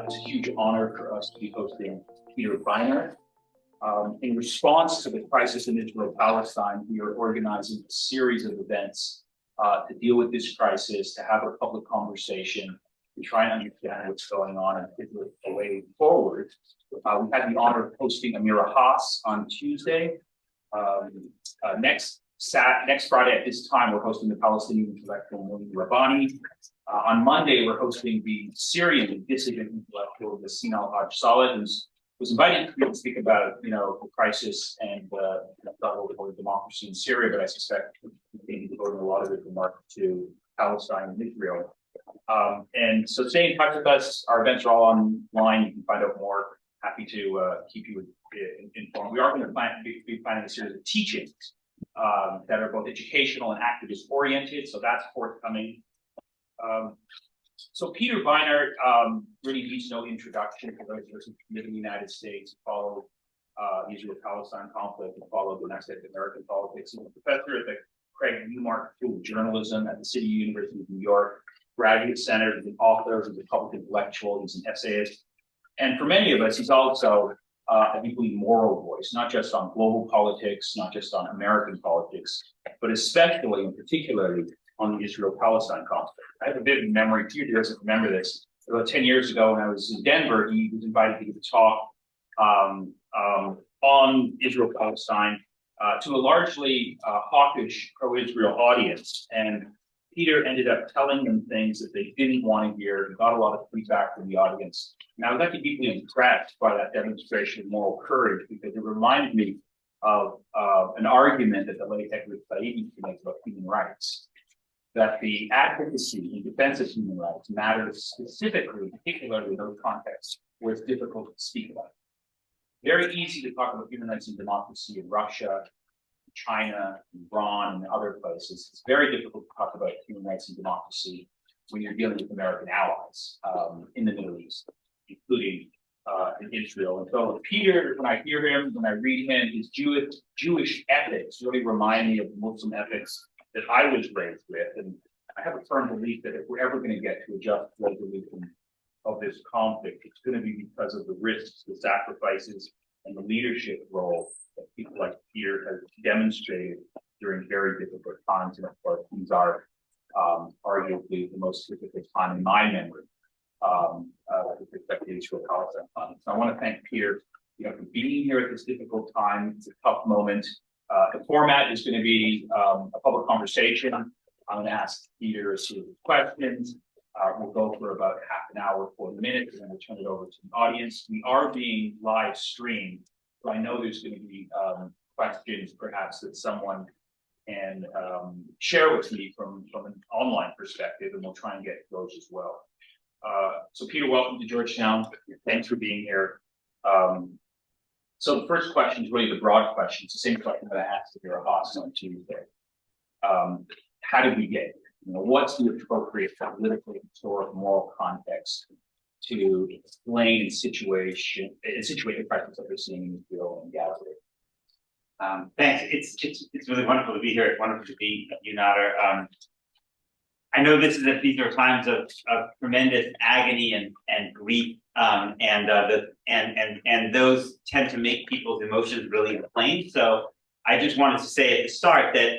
It's a huge honor for us to be hosting Peter Beinart. In response to the crisis in Israel-Palestine, we are organizing a series of events to deal with this crisis, to have a public conversation, to try and understand what's going on and figure a way forward. We had the honor of hosting Amira Haas on Tuesday. Next Friday at this time, we're hosting the Palestinian intellectual Moni Rabbani. On Monday, we're hosting the Syrian dissident intellectual Yassin al-Haj-Saleh, who was invited to speak about, the crisis and the democracy in Syria, but I suspect he's devoting a lot of his remarks to Palestine and Israel. And so stay in touch with us. Our events are all online. You can find out more. Happy to keep you informed. We are going to be planning a series of teachings that are both educational and activist oriented. So that's forthcoming. So Peter Beinart really needs no introduction for those of us who live in the United States, follow the Israel-Palestine conflict, and follow domestic American politics. He's a professor at the Newmark School of Journalism at the City University of New York, graduate center, he's an author, he's a public intellectual, he's an essayist. And for many of us, he's also a deeply moral voice, not just on global politics, not just on American politics, but especially and particularly on the Israel-Palestine conflict. I have a vivid memory, Peter doesn't remember this, about 10 years ago when I was in Denver, he was invited to give a talk on Israel-Palestine to a largely hawkish pro-Israel audience. And Peter ended up telling them things that they didn't want to hear. He got a lot of feedback from the audience. And I was actually deeply impressed by that demonstration of moral courage because it reminded me of an argument that the late Edward Said used to make about human rights. That the advocacy in defense of human rights matters specifically, particularly in those contexts where it's difficult to speak about. Very easy to talk about human rights and democracy in Russia, China, Iran, and other places. It's very difficult to talk about human rights and democracy when you're dealing with American allies in the Middle East, including in Israel. And so Peter, when I hear him, when I read him, his Jewish ethics really remind me of the Muslim ethics that I was raised with. And I have a firm belief that if we're ever going to get to a just resolution of this conflict, it's going to be because of the risks, the sacrifices, and the leadership role that people like Peter have demonstrated during very difficult times. And of course, these are arguably the most difficult time in my memory with respect to Israel-Palestine. So I want to thank Peter, for being here at this difficult time. It's a tough moment. The format is going to be a public conversation. I'm going to ask Peter a series of questions. We'll go for about half an hour, 40 minutes, and then we'll turn it over to the audience. We are being live streamed, so I know there's going to be questions perhaps that someone can share with me from an online perspective, and we'll try and get those as well. So Peter, welcome to Georgetown. Thanks for being here. So the first question is really the broad question. It's the same question that I asked Amira Haas on Tuesday. How did we get here? What's the appropriate political, historical, moral context to explain a situation crisis that we're seeing in Israel and Gaza? Thanks. It's really wonderful to be here. It's wonderful to be you, Nader. I know these are times of tremendous agony and grief, and those tend to make people's emotions really inflamed. So I just wanted to say at the start that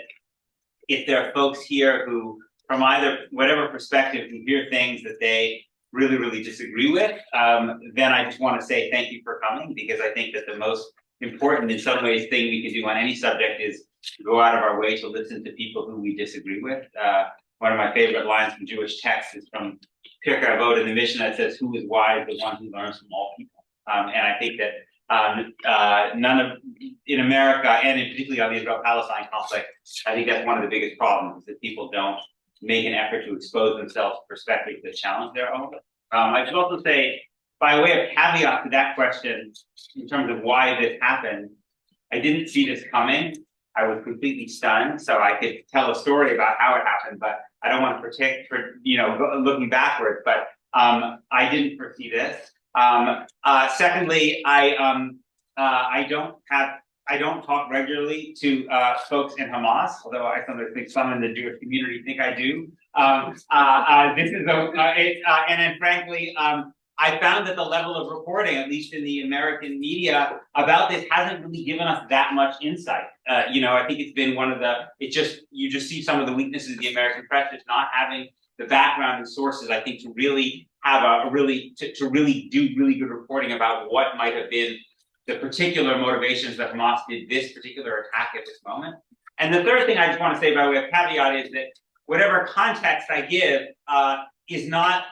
if there are folks here who, from either whatever perspective, who hear things that they really, really disagree with, then I just want to say thank you for coming, because I think that the most important, in some ways, thing we can do on any subject is to go out of our way to listen to people who we disagree with. One of my favorite lines from Jewish texts is from Pirkei Avot in the Mishnah that says, "Who is wise? The one who learns from all people." And I think that in America, and particularly on the Israel-Palestine conflict, I think that's one of the biggest problems, is that people don't make an effort to expose themselves to perspectives that challenge their own. I should also say, by way of caveat to that question, in terms of why this happened, I didn't see this coming. I was completely stunned, so I could tell a story about how it happened, but I don't want to protect for looking backwards. But I didn't foresee this. Secondly, I don't talk regularly to folks in Hamas, although I sometimes think some in the Jewish community think I do. And then frankly, I found that the level of reporting, at least in the American media, about this hasn't really given us that much insight. You know, I think it's been one of the, you just see some of the weaknesses of the American press, just not having the background and sources, I think, to really have to really do really good reporting about what might have been the particular motivations that Hamas did this particular attack at this moment. And the third thing I just want to say by way of caveat is that whatever context I give does not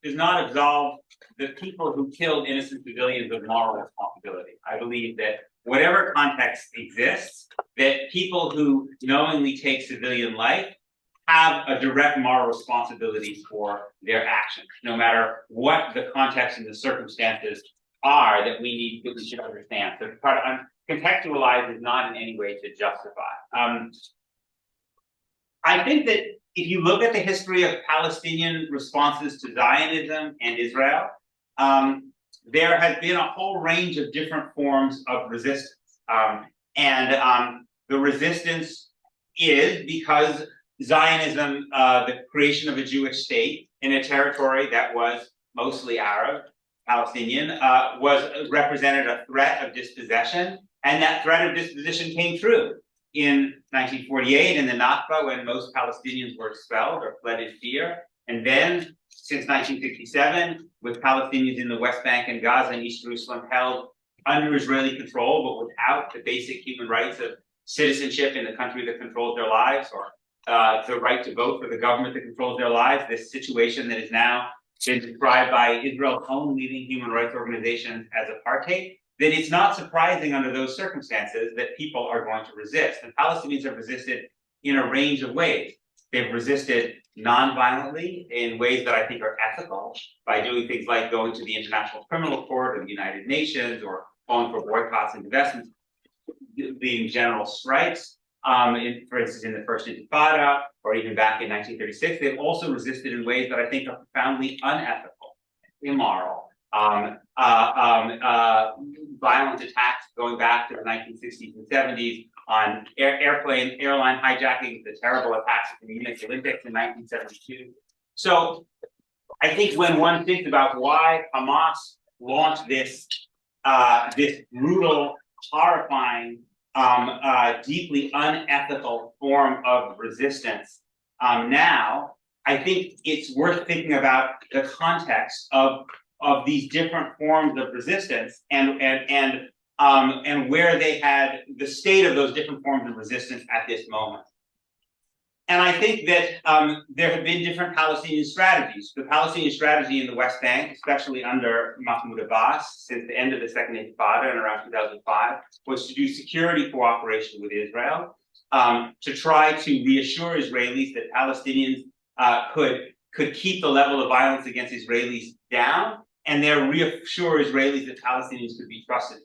absolve the people who killed innocent civilians of moral responsibility. I believe that whatever context exists, that people who knowingly take civilian life have a direct moral responsibility for their actions, no matter what the context and the circumstances are that we should understand. So to try to contextualize is not in any way to justify. I think that if you look at the history of Palestinian responses to Zionism and Israel, there has been a whole range of different forms of resistance. The resistance is because Zionism, the creation of a Jewish state in a territory that was mostly Arab, Palestinian, represented a threat of dispossession, and that threat of dispossession came true in 1948 in the Nakba, when most Palestinians were expelled or fled in fear, and then since 1967, with Palestinians in the West Bank and Gaza and East Jerusalem held under Israeli control, but without the basic human rights of citizenship in the country that controls their lives, or the right to vote for the government that controls their lives. This situation that is now been described by Israel's own leading human rights organizations as apartheid, then it's not surprising under those circumstances that people are going to resist. And Palestinians have resisted in a range of ways. They've resisted non-violently in ways that I think are ethical, by doing things like going to the International Criminal Court or the United Nations, or calling for boycotts and divestments, leading general strikes. For instance, in the first Intifada, or even back in 1936, they've also resisted in ways that I think are profoundly unethical, immoral, violent attacks going back to the 1960s and 70s on airline hijackings, the terrible attacks at the Munich Olympics in 1972. So I think when one thinks about why Hamas launched this brutal, horrifying, deeply unethical form of resistance now, I think it's worth thinking about the context of these different forms of resistance and where they had the state of those different forms of resistance at this moment. And I think that there have been different Palestinian strategies. The Palestinian strategy in the West Bank, especially under Mahmoud Abbas, since the end of the Second Intifada in around 2005, was to do security cooperation with Israel, to try to reassure Israelis that Palestinians could keep the level of violence against Israelis down, and then reassure Israelis that Palestinians could be trusted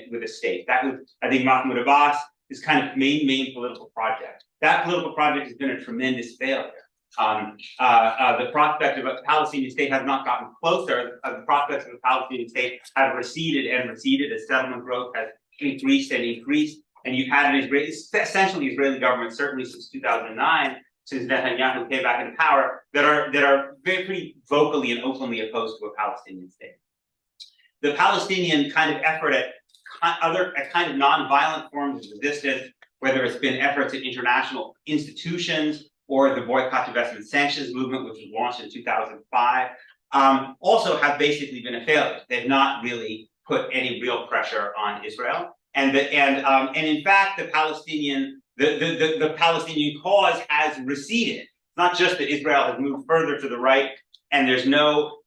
with a state. That was, I think, Mahmoud Abbas' his kind of main political project. That political project has been a tremendous failure. The prospect of a Palestinian state has not gotten closer. The prospects of a Palestinian state have receded and receded as settlement growth has increased and increased. And you've had an essentially Israeli government, certainly since 2009, since Netanyahu came back into power, that are very pretty vocally and openly opposed to a Palestinian state. The Palestinian kind of effort at kind of non-violent forms of resistance, whether it's been efforts at international institutions or the boycott, divestment, sanctions movement, which was launched in 2005, also have basically been a failure. They've not really put any real pressure on Israel, and in fact, the Palestinian cause has receded. It's not just that Israel has moved further to the right, and there's no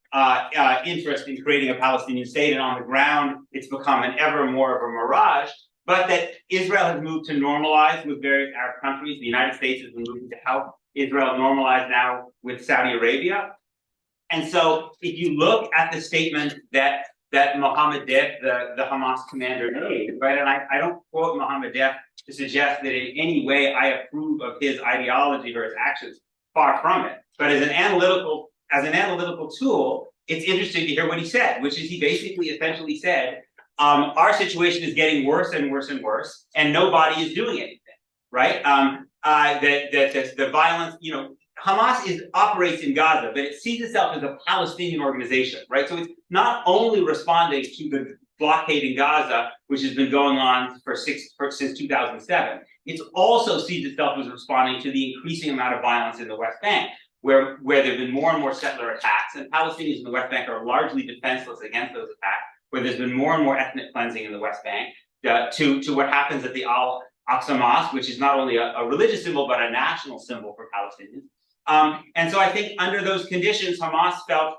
interest in creating a Palestinian state, and on the ground, it's become an ever more of a mirage, but that Israel has moved to normalize with various Arab countries. The United States has been moving to help Israel normalize now with Saudi Arabia. And so if you look at the statement that Mohammed Deif, the Hamas commander, made, right, and I don't quote Mohammed Deif to suggest that in any way I approve of his ideology or his actions, far from it, but as an analytical tool, it's interesting to hear what he said, which is he basically essentially said, our situation is getting worse and worse and worse, and nobody is doing anything, right? That the violence, Hamas operates in Gaza, but it sees itself as a Palestinian organization, right? So it's not only responding to the blockade in Gaza, which has been going on since 2007. It also sees itself as responding to the increasing amount of violence in the West Bank, where there have been more and more settler attacks, and Palestinians in the West Bank are largely defenseless against those attacks, where there's been more and more ethnic cleansing in the West Bank, to what happens at the Al-Aqsa Mosque, which is not only a religious symbol, but a national symbol for Palestinians. And so I think under those conditions, Hamas felt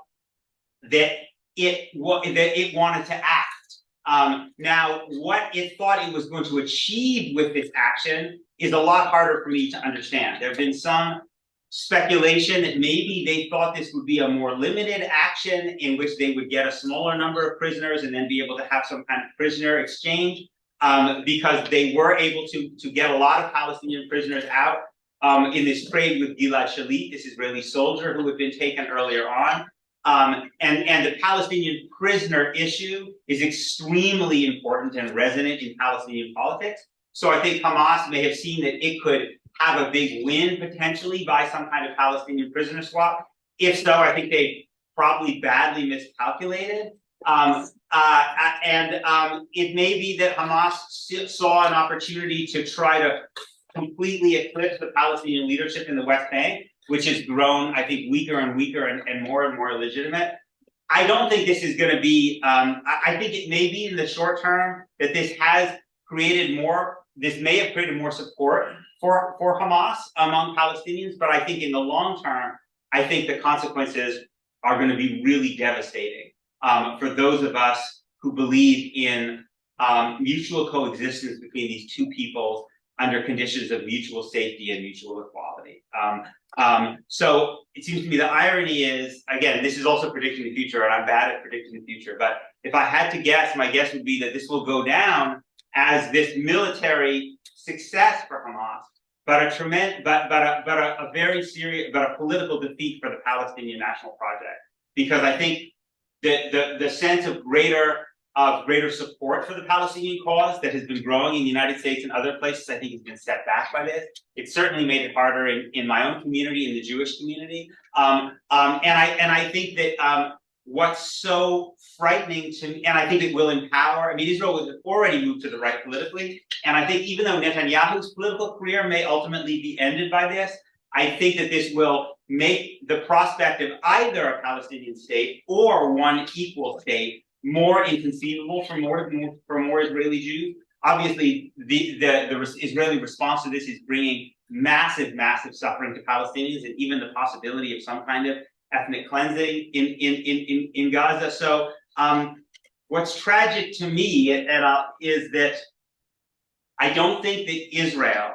that it wanted to act. Now, what it thought it was going to achieve with this action is a lot harder for me to understand. There have been some speculation that maybe they thought this would be a more limited action in which they would get a smaller number of prisoners and then be able to have some kind of prisoner exchange, because they were able to get a lot of Palestinian prisoners out in this trade with Gilad Shalit, this Israeli soldier who had been taken earlier on. And the Palestinian prisoner issue is extremely important and resonant in Palestinian politics. So I think Hamas may have seen that it could have a big win potentially by some kind of Palestinian prisoner swap. If so, I think they probably badly miscalculated. It may be that Hamas saw an opportunity to try to completely eclipse the Palestinian leadership in the West Bank, which has grown, I think, weaker and weaker and more illegitimate. I don't think this is going to be, I think it may be in the short term that this has created this may have created more support for Hamas among Palestinians, but I think in the long term, I think the consequences are going to be really devastating for those of us who believe in mutual coexistence between these two peoples under conditions of mutual safety and mutual equality. So it seems to me the irony is, again, this is also predicting the future, and I'm bad at predicting the future, but if I had to guess, my guess would be that this will go down as this military success for Hamas, but a very serious, but a political defeat for the Palestinian national project. Because I think the sense of greater support for the Palestinian cause that has been growing in the United States and other places, I think has been set back by this. It certainly made it harder in my own community, in the Jewish community. And I think that what's so frightening to me, and I think it will empower, I mean, Israel has already moved to the right politically, and I think even though Netanyahu's political career may ultimately be ended by this, I think that this will make the prospect of either a Palestinian state or one equal state more inconceivable for more Israeli Jews. Obviously, the Israeli response to this is bringing massive suffering to Palestinians, and even the possibility of some kind of ethnic cleansing in Gaza. So what's tragic to me is that I don't think that Israel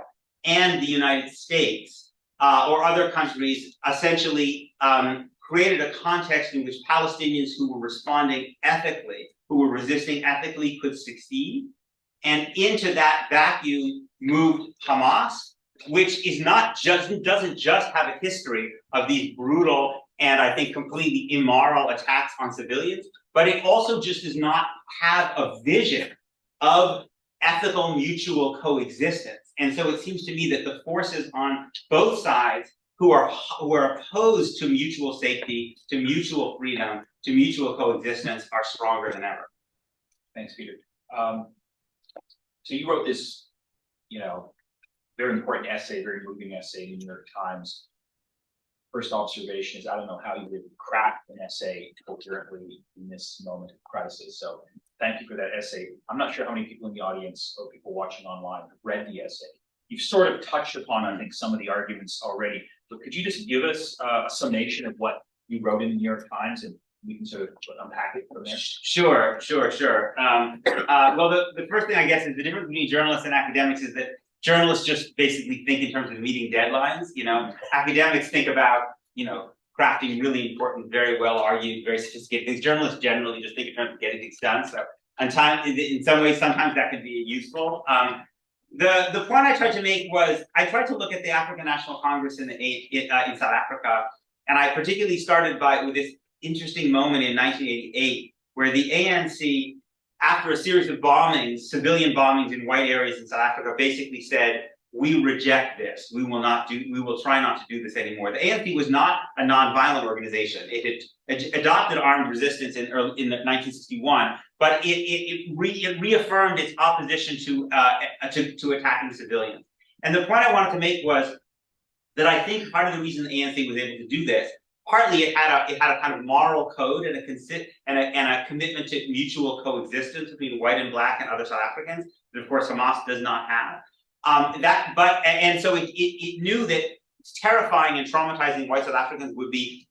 and the United States or other countries essentially created a context in which Palestinians who were responding ethically, who were resisting ethically, could succeed. And into that vacuum moved Hamas, which doesn't just have a history of these brutal and I think completely immoral attacks on civilians, but it also just does not have a vision of ethical mutual coexistence. And so it seems to me that the forces on both sides who are opposed to mutual safety, to mutual freedom, to mutual coexistence are stronger than ever. Thanks, Peter. So you wrote this, very important essay, very moving essay in the New York Times. First observation is, I don't know how you would craft an essay coherently in this moment of crisis. So thank you for that essay. I'm not sure how many people in the audience or people watching online have read the essay. You've sort of touched upon, I think, some of the arguments already, but could you just give us a summation of what you wrote in the New York Times, and we can sort of unpack it from there? Sure. Well, the first thing, I guess, is the difference between journalists and academics is that journalists just basically think in terms of meeting deadlines. Academics think about, crafting really important, very well argued, very sophisticated things. Journalists generally just think in terms of getting things done. So, in some ways, sometimes that can be useful. The point I tried to make was I tried to look at the African National Congress in South Africa, and I particularly started with this interesting moment in 1988 where the ANC, after a series of bombings, civilian bombings in white areas in South Africa, basically said, we reject this. We will try not to do this anymore. The ANC was not a nonviolent organization. It had adopted armed resistance in 1961, but it reaffirmed its opposition to attacking civilians. And the point I wanted to make was that I think part of the reason the ANC was able to do this, partly it had a kind of moral code and a commitment to mutual coexistence between white and black and other South Africans that of course Hamas does not have. So it knew that terrifying and traumatizing white South Africans would be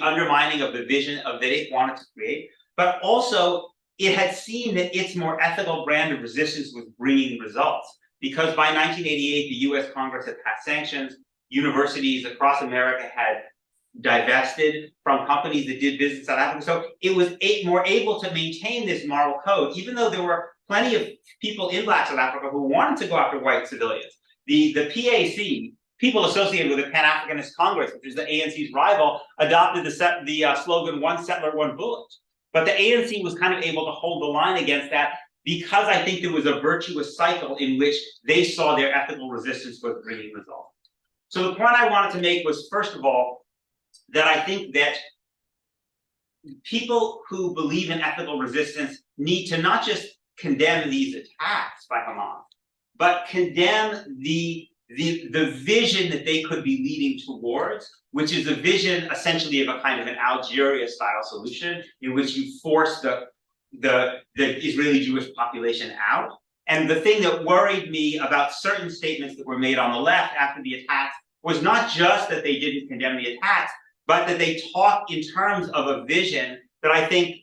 undermining of the vision that it wanted to create, but also it had seen that its more ethical brand of resistance was bringing results. Because by 1988, the US Congress had passed sanctions, universities across America had divested from companies that did business in South Africa. So it was more able to maintain this moral code, even though there were plenty of people in Black South Africa who wanted to go after white civilians. The PAC, people associated with the Pan-Africanist Congress, which is the ANC's rival, adopted the slogan, "One settler, one bullet." But the ANC was kind of able to hold the line against that because I think there was a virtuous cycle in which they saw their ethical resistance was bringing results. So the point I wanted to make was, first of all, that I think that people who believe in ethical resistance need to not just condemn these attacks by Hamas, but condemn the vision that they could be leading towards, which is a vision essentially of a kind of an Algeria-style solution in which you force the Israeli Jewish population out. And the thing that worried me about certain statements that were made on the left after the attacks was not just that they didn't condemn the attacks, but that they talked in terms of a vision that I think,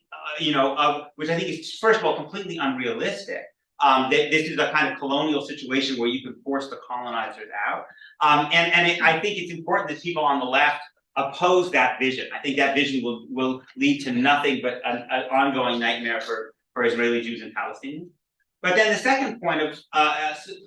which I think is, first of all, completely unrealistic. That this is a kind of colonial situation where you can force the colonizers out. I think it's important that people on the left oppose that vision. I think that vision will lead to nothing but an ongoing nightmare for Israeli Jews and Palestinians. But then the second point of,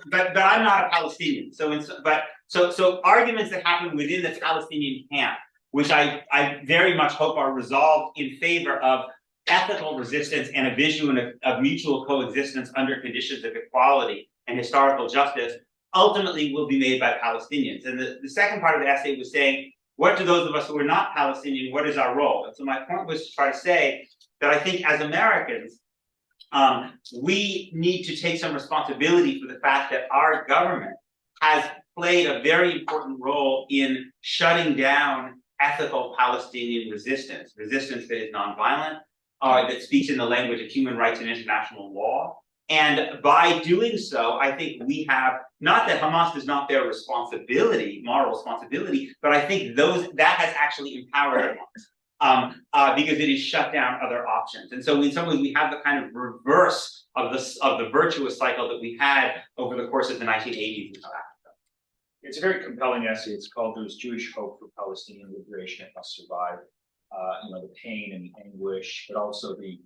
but I'm not a Palestinian. So arguments that happen within the Palestinian camp, which I very much hope are resolved in favor of ethical resistance and a vision of mutual coexistence under conditions of equality and historical justice, ultimately will be made by Palestinians. And the second part of the essay was saying, what do those of us who are not Palestinian, what is our role? And so my point was to try to say that I think as Americans, we need to take some responsibility for the fact that our government has played a very important role in shutting down ethical Palestinian resistance that is nonviolent, that speaks in the language of human rights and international law. And by doing so, I think we have, not that Hamas is not their responsibility, moral responsibility, but I think that has actually empowered Hamas because it has shut down other options. And so in some ways, we have the kind of reverse of the virtuous cycle that we had over the course of the 1980s in South Africa. It's a very compelling essay. It's called "There's Jewish Hope for Palestinian Liberation. It Must Survive." The pain and the anguish, but also the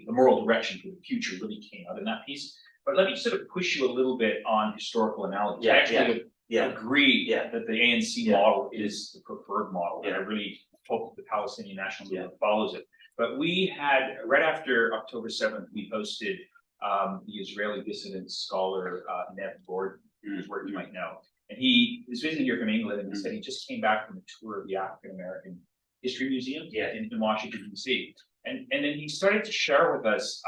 moral direction for the future really came out in that piece. But let me sort of push you a little bit on historical analogy. I actually agree that the ANC model is the preferred model, and I really hope that the Palestinian National Movement follows it. But we had, right after October 7th, we hosted the Israeli dissident scholar Nev Gordon, whose work you might know. And he was visiting here from England, and he said he just came back from a tour of the African American History Museum in Washington, D.C. And then he started to share with us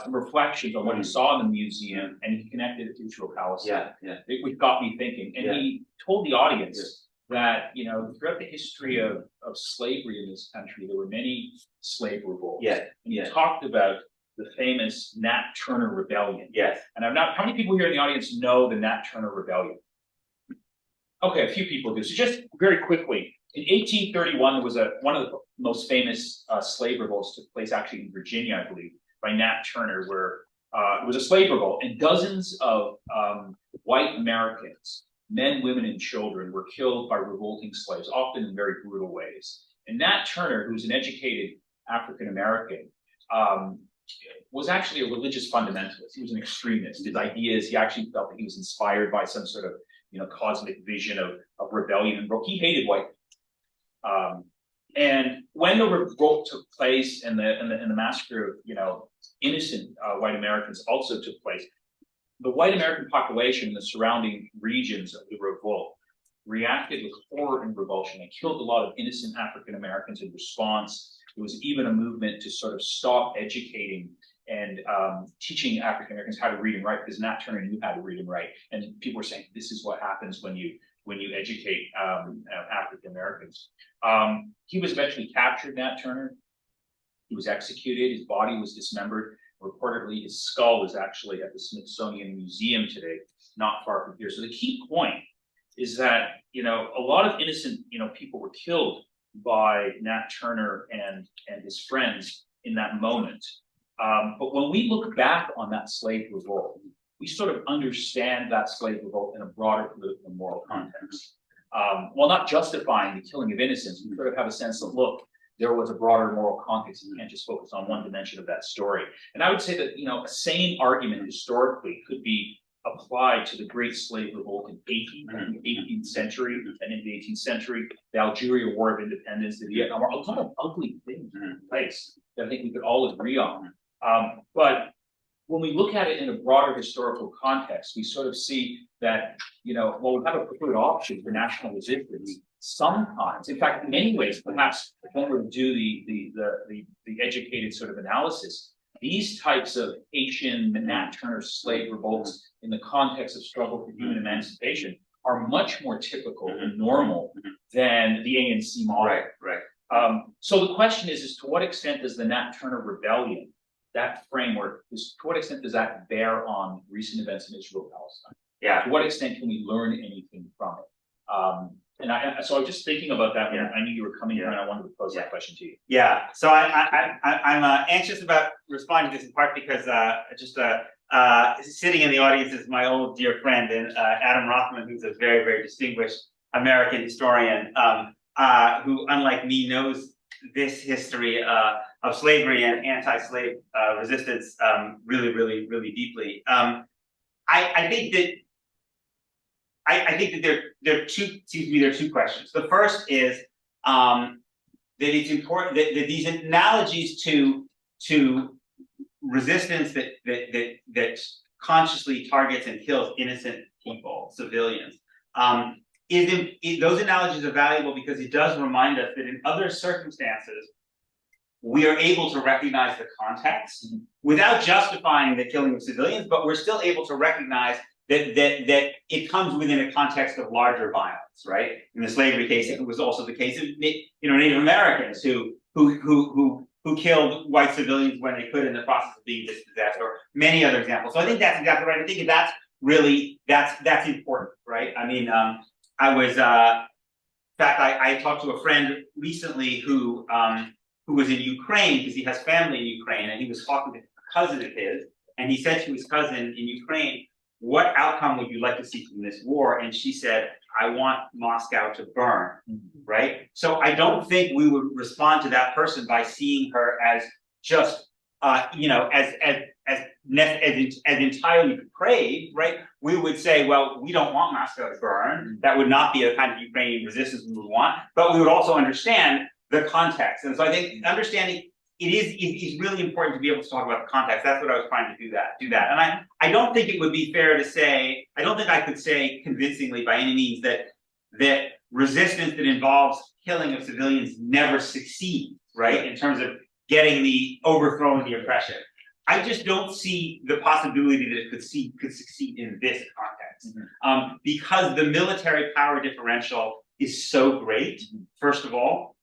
some reflections on what he saw in the museum, and he connected it to Israel-Palestine. Which got me thinking. And he told the audience that, throughout the history of slavery in this country, there were many slave revolts. And he talked about the famous Nat Turner Rebellion. And how many people here in the audience know the Nat Turner Rebellion? Okay, a few people do. So just very quickly, in 1831, there was one of the most famous slave revolts took place actually in Virginia, I believe, by Nat Turner, where it was a slave revolt, and dozens of white Americans, men, women, and children, were killed by revolting slaves, often in very brutal ways. And Nat Turner, who's an educated African American, was actually a religious fundamentalist. He was an extremist. His ideas, he actually felt that he was inspired by some sort of cosmic vision of rebellion, and he hated white people. And when the revolt took place and the massacre of innocent white Americans also took place, the white American population in the surrounding regions of the revolt reacted with horror and revulsion. They killed a lot of innocent African Americans in response. There was even a movement to sort of stop educating and teaching African Americans how to read and write, because Nat Turner knew how to read and write. And people were saying, this is what happens when you educate African Americans. He was eventually captured, Nat Turner. He was executed. His body was dismembered. Reportedly, his skull is actually at the Smithsonian Museum today, not far from here. So the key point is that, a lot of innocent, people were killed by Nat Turner and his friends in that moment. But when we look back on that slave revolt, we sort of understand that slave revolt in a broader political and moral context. While not justifying the killing of innocents, we sort of have a sense of, look, there was a broader moral context. You can't just focus on one dimension of that story. And I would say that, a same argument historically could be applied to the Great Slave Revolt in the 18th century and in the 18th century, the Algeria War of Independence, the Vietnam War, a lot of ugly things in place that I think we could all agree on. But when we look at it in a broader historical context, we sort of see that, while we have a preferred option for national resistance, sometimes, in fact, in many ways, perhaps when we do the educated sort of analysis, these types of Haitian and Nat Turner slave revolts in the context of struggle for human emancipation are much more typical and normal than the ANC model. Right. So the question is to what extent does the Nat Turner rebellion, that framework, to what extent does that bear on recent events in Israel-Palestine? Yeah. To what extent can we learn anything from it? So I was just thinking about that when I knew you were coming here, and I wanted to pose that question to you. Yeah. So I'm anxious about responding to this in part because sitting in the audience is my old dear friend and Adam Rothman, who's a very, very distinguished American historian, who, unlike me, knows this history of slavery and anti-slave resistance really, really, really deeply. I think that there are two questions. The first is that it's important that these analogies to resistance that consciously targets and kills innocent people, civilians, those analogies are valuable because it does remind us that in other circumstances, we are able to recognize the context without justifying the killing of civilians, but we're still able to recognize that it comes within a context of larger violence, right? In the slavery case, it was also the case of Native Americans who killed white civilians when they could in the process of being dispossessed, or many other examples. So I think that's exactly right. I think that's really that's important, right? I mean, in fact, I talked to a friend recently who was in Ukraine because he has family in Ukraine, and he was talking to a cousin of his, and he said to his cousin in Ukraine, "What outcome would you like to see from this war?" And she said, "I want Moscow to burn," right? So I don't think we would respond to that person by seeing her as just, as entirely depraved, right? We would say, well, we don't want Moscow to burn. That would not be a kind of Ukrainian resistance we would want, but we would also understand the context. And so I think understanding it is really important to be able to talk about the context. That's what I was trying to do that. And I don't think it would be fair to say, I don't think I could say convincingly by any means that resistance that involves killing of civilians never succeeds, right? In terms of getting the overthrowing the oppression. I just don't see the possibility that it could succeed in this context. Because the military power differential is so great, first of all.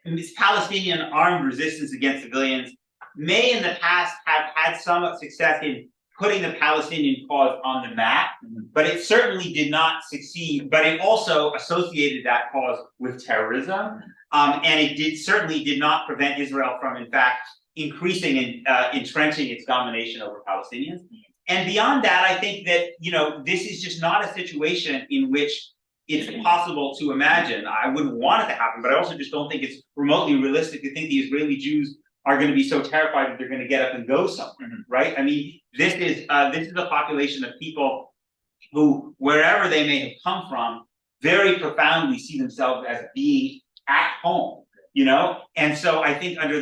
And this Palestinian armed resistance against civilians may in the past have had some success in putting the Palestinian cause on the map, but it certainly did not succeed. But it also associated that cause with terrorism, and it certainly did not prevent Israel from, in fact, increasing and entrenching its domination over Palestinians. And beyond that, I think that this is just not a situation in which it's possible to imagine. I wouldn't want it to happen, but I also just don't think it's remotely realistic to think the Israeli Jews are going to be so terrified that they're going to get up and go somewhere, right? I mean, this is a population of people who, wherever they may have come from, very profoundly see themselves as being at home, And so I think under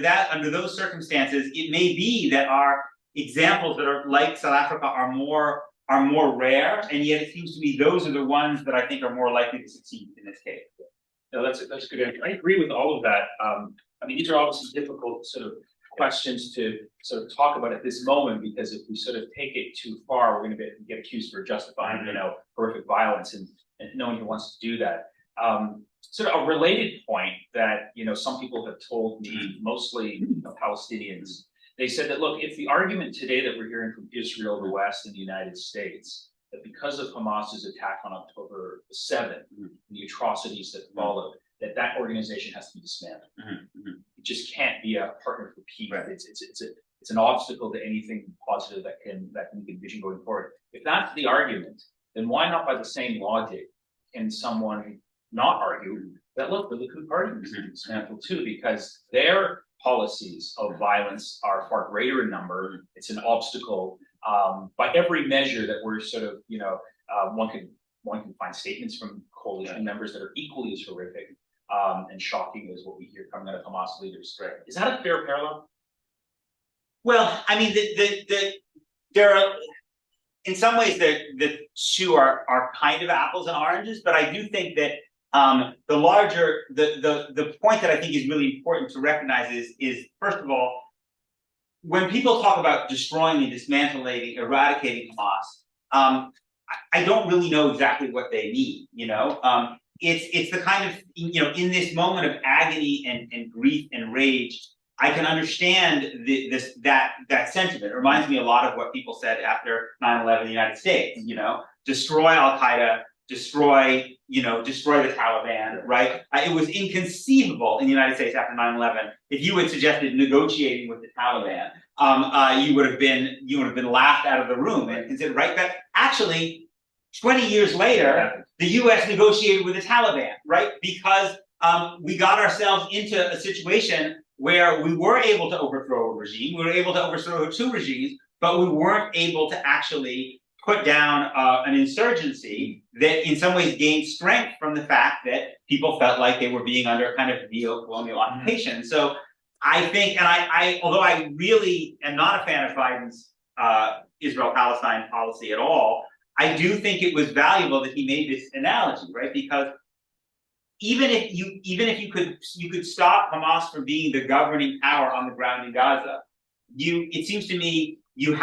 those circumstances, it may be that our examples that are like South Africa are more rare, and yet it seems to me those are the ones that I think are more likely to succeed in this case. No, that's a good answer. I agree with all of that. I mean, these are obviously difficult sort of questions to sort of talk about at this moment, because if we sort of take it too far, we're going to get accused for justifying, horrific violence, and no one who wants to do that. Sort of a related point that, some people have told me, mostly Palestinians, they said that, look, if the argument today that we're hearing from Israel, the West, and the United States, that because of Hamas's attack on October 7th, and the atrocities that followed, that organization has to be dismantled. It just can't be a partner for peace. Right. It's an obstacle to anything positive that we can envision going forward. If that's the argument, then why not, by the same logic, can someone not argue that, look, the Likud party needs to be dismantled too, because their policies of violence are far greater in number. It's an obstacle by every measure that we're sort of, one can find statements from coalition members that are equally as horrific and shocking as what we hear coming out of Hamas leaders. Right. Is that a fair parallel? Well, I mean, there are, in some ways, the two are kind of apples and oranges, but I do think that the point that I think is really important to recognize is first of all, when people talk about destroying and dismantling, eradicating Hamas, I don't really know exactly what they mean. It's the kind of, in this moment of agony and grief and rage, I can understand that sentiment. It reminds me a lot of what people said after 9/11 in the United States. Destroy Al Qaeda, destroy the Taliban, right? It was inconceivable in the United States after 9/11. If you had suggested negotiating with the Taliban, you would have been laughed out of the room and considered, right? That actually, 20 years later, the U.S. negotiated with the Taliban, right? Because we got ourselves into a situation where we were able to overthrow a regime, we were able to overthrow two regimes, but we weren't able to actually put down an insurgency that in some ways gained strength from the fact that people felt like they were being under kind of neo-colonial occupation. So I think, and although I really am not a fan of Biden's Israel-Palestine policy at all, I do think it was valuable that he made this analogy, right? Because even if you could stop Hamas from being the governing power on the ground in Gaza, it seems to me you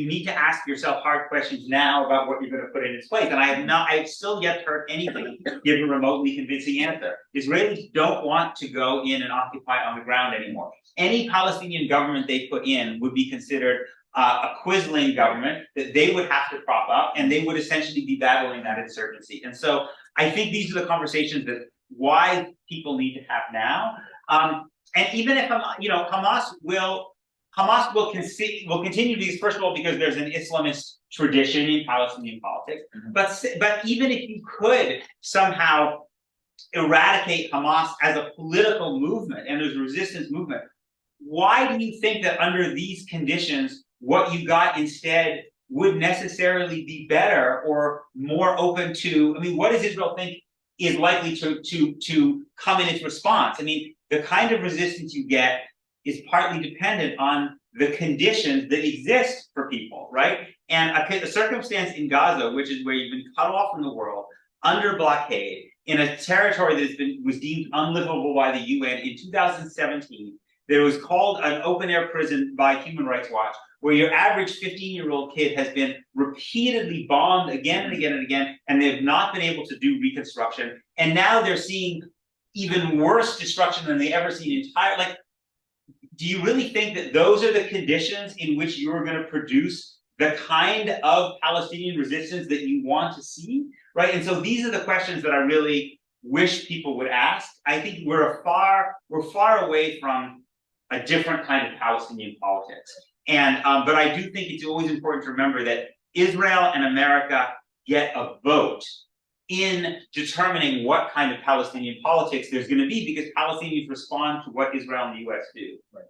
need to ask yourself hard questions now about what you're going to put in its place. And I've still yet heard anything give a remotely convincing answer. Israelis don't want to go in and occupy on the ground anymore. Any Palestinian government they put in would be considered a quisling government that they would have to prop up, and they would essentially be battling that insurgency. And so I think these are the conversations that wise people need to have now. And even if Hamas will continue to be, first of all, because there's an Islamist tradition in Palestinian politics. But even if you could somehow eradicate Hamas as a political movement and as a resistance movement, why do you think that under these conditions, what you got instead would necessarily be better or more open to? I mean, what does Israel think is likely to come in its response? I mean, the kind of resistance you get is partly dependent on the conditions that exist for people, right? And a circumstance in Gaza, which is where you've been cut off from the world, under blockade, in a territory that was deemed unlivable by the UN in 2017, that was called an open-air prison by Human Rights Watch, where your average 15-year-old kid has been repeatedly bombed again and again and again, and they've not been able to do reconstruction. And now they're seeing even worse destruction than they ever seen do you really think that those are the conditions in which you're going to produce the kind of Palestinian resistance that you want to see, right? And so these are the questions that I really wish people would ask. I think we're far away from a different kind of Palestinian politics. And but I do think it's always important to remember that Israel and America get a vote in determining what kind of Palestinian politics there's going to be, because Palestinians respond to what Israel and the US do. Right.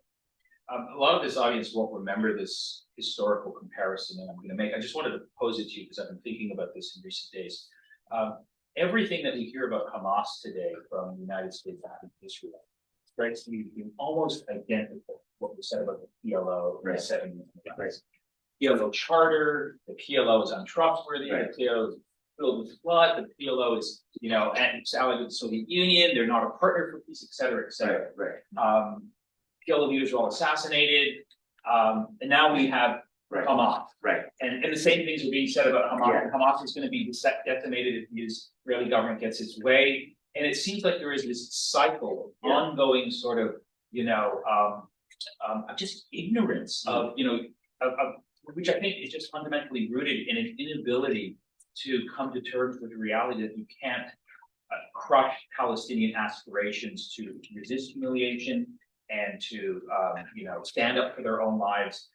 A lot of this audience won't remember this historical comparison that I'm going to make. I just wanted to pose it to you because I've been thinking about this in recent days. Everything that we hear about Hamas today from the United States and Israel strikes me as being almost identical to what was said about the PLO in the 70s. PLO charter, the PLO is untrustworthy, the PLO is filled with blood, the PLO is, allied with the Soviet Union, they're not a partner for peace, et cetera, et cetera. PLO leaders were all assassinated, and now we have Hamas. And the same things are being said about Hamas. Hamas is going to be decimated if the Israeli government gets its way. And it seems like there is this cycle of ongoing sort of, just ignorance of, which I think is just fundamentally rooted in an inability to come to terms with the reality that you can't crush Palestinian aspirations to resist humiliation and to, stand up for their own lives.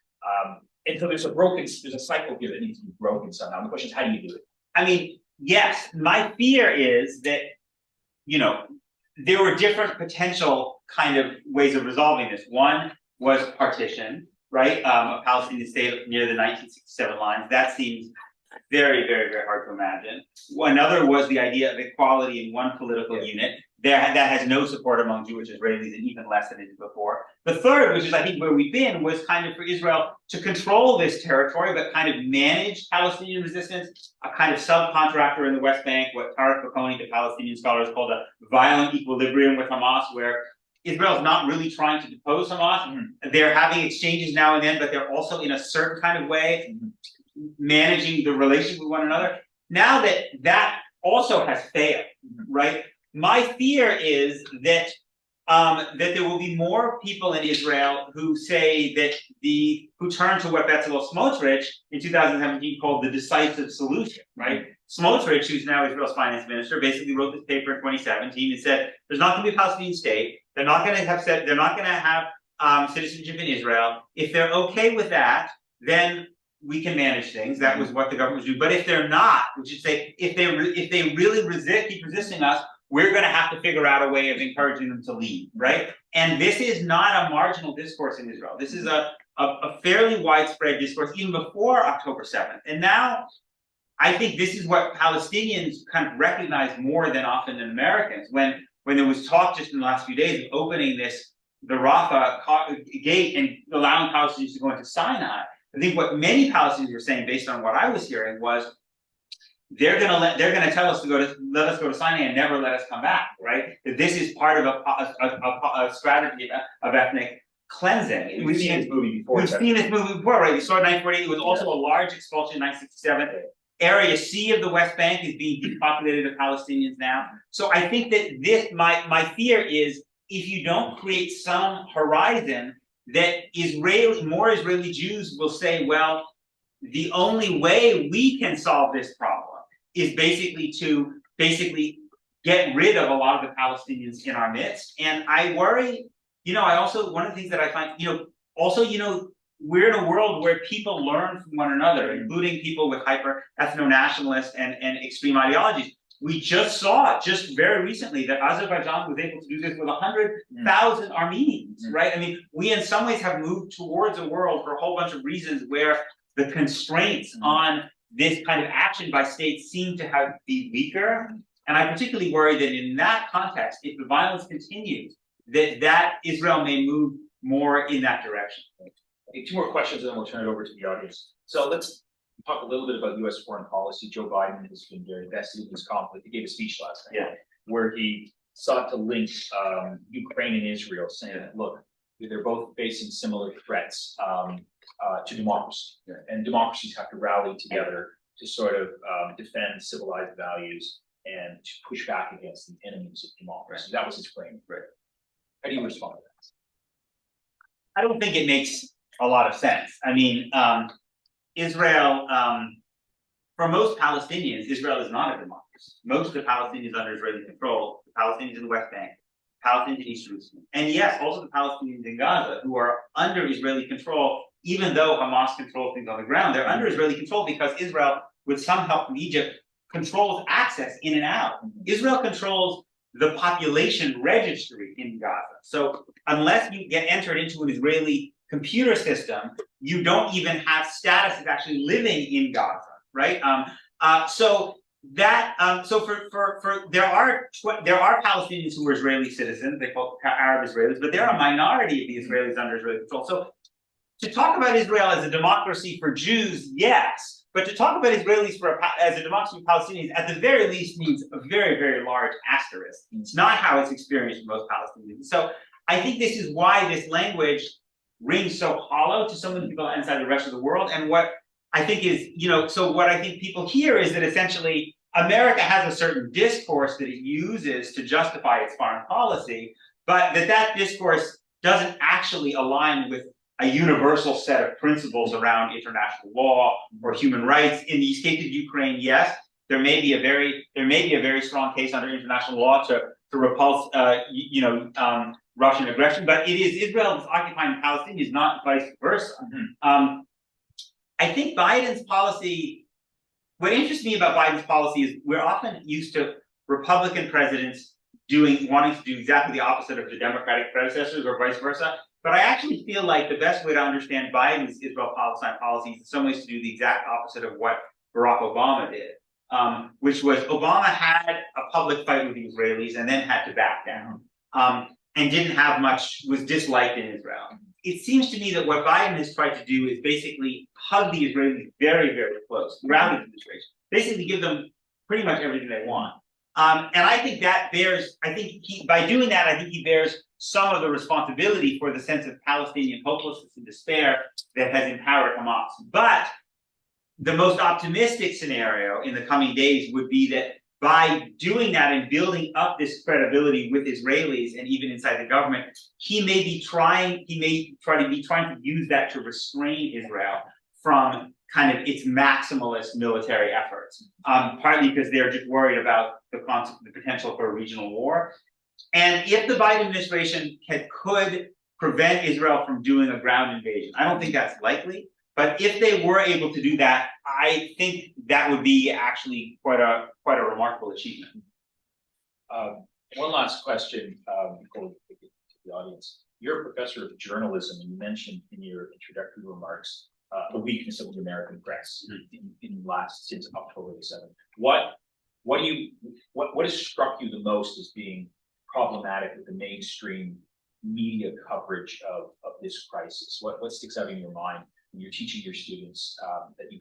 And so there's a cycle here that needs to be broken somehow. The question is, how do you do it? I mean, yes, my fear is that, there were different potential kind of ways of resolving this. One was partition, right? A Palestinian state near the 1967 lines. That seems very, very, very hard to imagine. Another was the idea of equality in one political unit. That has no support among Jewish Israelis and even less than it did before. The third, which is I think where we've been, was kind of for Israel to control this territory, but kind of manage Palestinian resistance, a kind of subcontractor in the West Bank, what Tariq Bakoni, the Palestinian scholars, called a violent equilibrium with Hamas, where Israel's not really trying to depose Hamas. They're having exchanges now and then, but they're also in a certain kind of way managing the relationship with one another. Now that also has failed, right? My fear is that that there will be more people in Israel who say that who turn to what Bezalel Smotrich in 2017 called the decisive solution, right? Smotrich, who's now Israel's finance minister, basically wrote this paper in 2017 and said there's not going to be a Palestinian state. They're not going to have citizenship in Israel. If they're okay with that, then we can manage things. That was what the government was doing. But if they're not, which is say if they really keep resisting us, we're going to have to figure out a way of encouraging them to leave, right? And this is not a marginal discourse in Israel. This is a fairly widespread discourse even before October 7th. And now I think this is what Palestinians kind of recognize more than often than Americans. When there was talk just in the last few days of opening the Rafah gate and allowing Palestinians to go into Sinai, I think what many Palestinians were saying, based on what I was hearing, was they're going to tell us to let us go to Sinai and never let us come back, right? That this is part of a strategy of ethnic cleansing. We've seen this movie before. We've seen this movie before, right? We saw it in 1948. It was also a large expulsion in 1967. Area C of the West Bank is being depopulated of Palestinians now. So I think that my fear is if you don't create some horizon that more Israeli Jews will say, well, the only way we can solve this problem is to get rid of a lot of the Palestinians in our midst. And I worry, I also, one of the things that I find, we're in a world where people learn from one another, including people with hyper ethno-nationalist and extreme ideologies. We just saw just very recently that Azerbaijan was able to do this with 100,000 Armenians, right? I mean, we in some ways have moved towards a world for a whole bunch of reasons where the constraints on this kind of action by states seem to be weaker. And I particularly worry that in that context, if the violence continues, that Israel may move more in that direction. Okay, 2 more questions and then we'll turn it over to the audience. So let's talk a little bit about U.S. foreign policy. Joe Biden has been very invested in this conflict. He gave a speech last night where he sought to link Ukraine and Israel, saying that, look, they're both facing similar threats to democracy. And democracies have to rally together to sort of defend civilized values and to push back against the enemies of democracy. That was his frame. How do you respond to that? I don't think it makes a lot of sense. I mean, Israel, for most Palestinians, Israel is not a democracy. Most of the Palestinians under Israeli control, the Palestinians in the West Bank, Palestinians in East Jerusalem, and yes, also the Palestinians in Gaza, who are under Israeli control, even though Hamas controls things on the ground, they're under Israeli control because Israel, with some help from Egypt, controls access in and out. Israel controls the population registry in Gaza. So unless you get entered into an Israeli computer system, you don't even have status of actually living in Gaza, right? So that so for there are Palestinians who are Israeli citizens, they call Arab Israelis, but they're a minority of the Israelis under Israeli control. So to talk about Israel as a democracy for Jews, yes, but to talk about Israelis as a democracy for Palestinians, at the very least, means a very, very large asterisk. It's not how it's experienced for most Palestinians. So I think this is why this language rings so hollow to so many people inside the rest of the world. And what I think is, so what I think people hear is that essentially America has a certain discourse that it uses to justify its foreign policy, but that discourse doesn't actually align with a universal set of principles around international law or human rights. In the case of Ukraine, yes, there may be a very strong case under international law to repulse, Russian aggression, but it is Israel that's occupying Palestinians, not vice versa. I think Biden's policy. What interests me about Biden's policy is we're often used to Republican presidents wanting to do exactly the opposite of the Democratic predecessors or vice versa. But I actually feel like the best way to understand Biden's Israel-Palestine policy is in some ways to do the exact opposite of what Barack Obama did, which was Obama had a public fight with the Israelis and then had to back down, and didn't have much, was disliked in Israel. It seems to me that what Biden has tried to do is basically hug the Israelis very, very close throughout the administration, basically give them pretty much everything they want. And I think that bears, by doing that, I think he bears some of the responsibility for the sense of Palestinian hopelessness and despair that has empowered Hamas. But the most optimistic scenario in the coming days would be that by doing that and building up this credibility with Israelis and even inside the government, he may try to use that to restrain Israel from kind of its maximalist military efforts, partly because they're just worried about the potential for a regional war. And if the Biden administration could prevent Israel from doing a ground invasion, I don't think that's likely, but if they were able to do that, I think that would be actually quite a remarkable achievement. One last question before we get to the audience. You're a professor of journalism, and you mentioned in your introductory remarks the weakness of the American press since October the 7th. What has struck you the most as being problematic with the mainstream media coverage of this crisis? What sticks out in your mind when you're teaching your students that you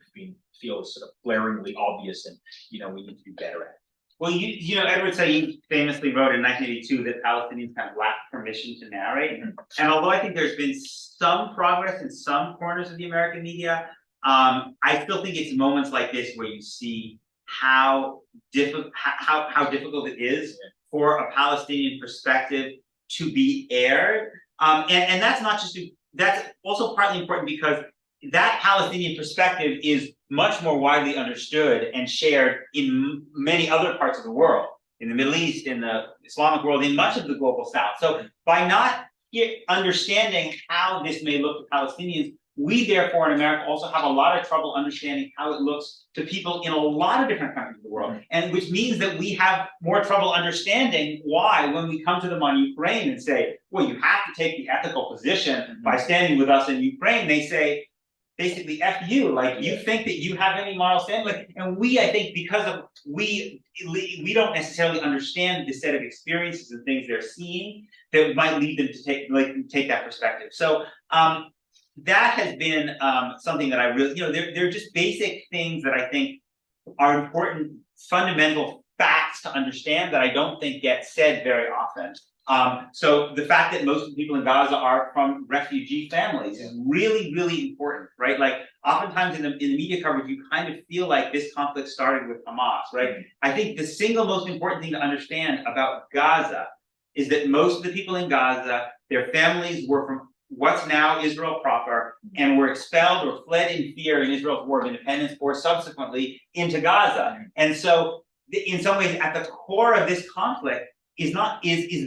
feel is sort of glaringly obvious and we need to do better at? Well, Edward Said famously wrote in 1982 that Palestinians kind of lack permission to narrate. And although I think there's been some progress in some corners of the American media, I still think it's moments like this where you see how difficult it is for a Palestinian perspective to be aired. And that's not just, that's also partly important because that Palestinian perspective is much more widely understood and shared in many other parts of the world, in the Middle East, in the Islamic world, in much of the global South. So by not understanding how this may look to Palestinians, we therefore in America also have a lot of trouble understanding how it looks to people in a lot of different countries of the world. And which means that we have more trouble understanding why, when we come to them on Ukraine and say, well, you have to take the ethical position by standing with us in Ukraine, they say, basically, F you, like you think that you have any moral standing. And we, I think, because of we don't necessarily understand the set of experiences and things they're seeing that might lead them to take that perspective. So that has been something that I really, they're just basic things that I think are important, fundamental facts to understand that I don't think get said very often. So the fact that most of the people in Gaza are from refugee families is really, really important, right? Like oftentimes in the media coverage, you kind of feel like this conflict started with Hamas, right? I think the single most important thing to understand about Gaza is that most of the people in Gaza, their families were from what's now Israel proper and were expelled or fled in fear in Israel's War of Independence or subsequently into Gaza. And so in some ways, at the core of this conflict is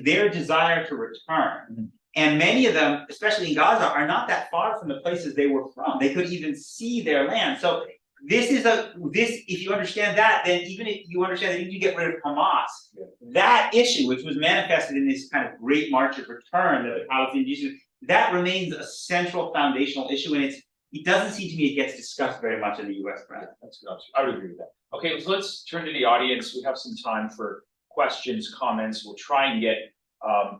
their desire to return. And many of them, especially in Gaza, are not that far from the places they were from. They could even see their land. So if you understand that, then even if you understand that if you get rid of Hamas, that issue, which was manifested in this kind of great march of return that the Palestinians used, that remains a central foundational issue. And it's it doesn't seem to me it gets discussed very much in the US press. That's good. I would agree with that. Okay, so let's turn to the audience. We have some time for questions, comments. We'll try and get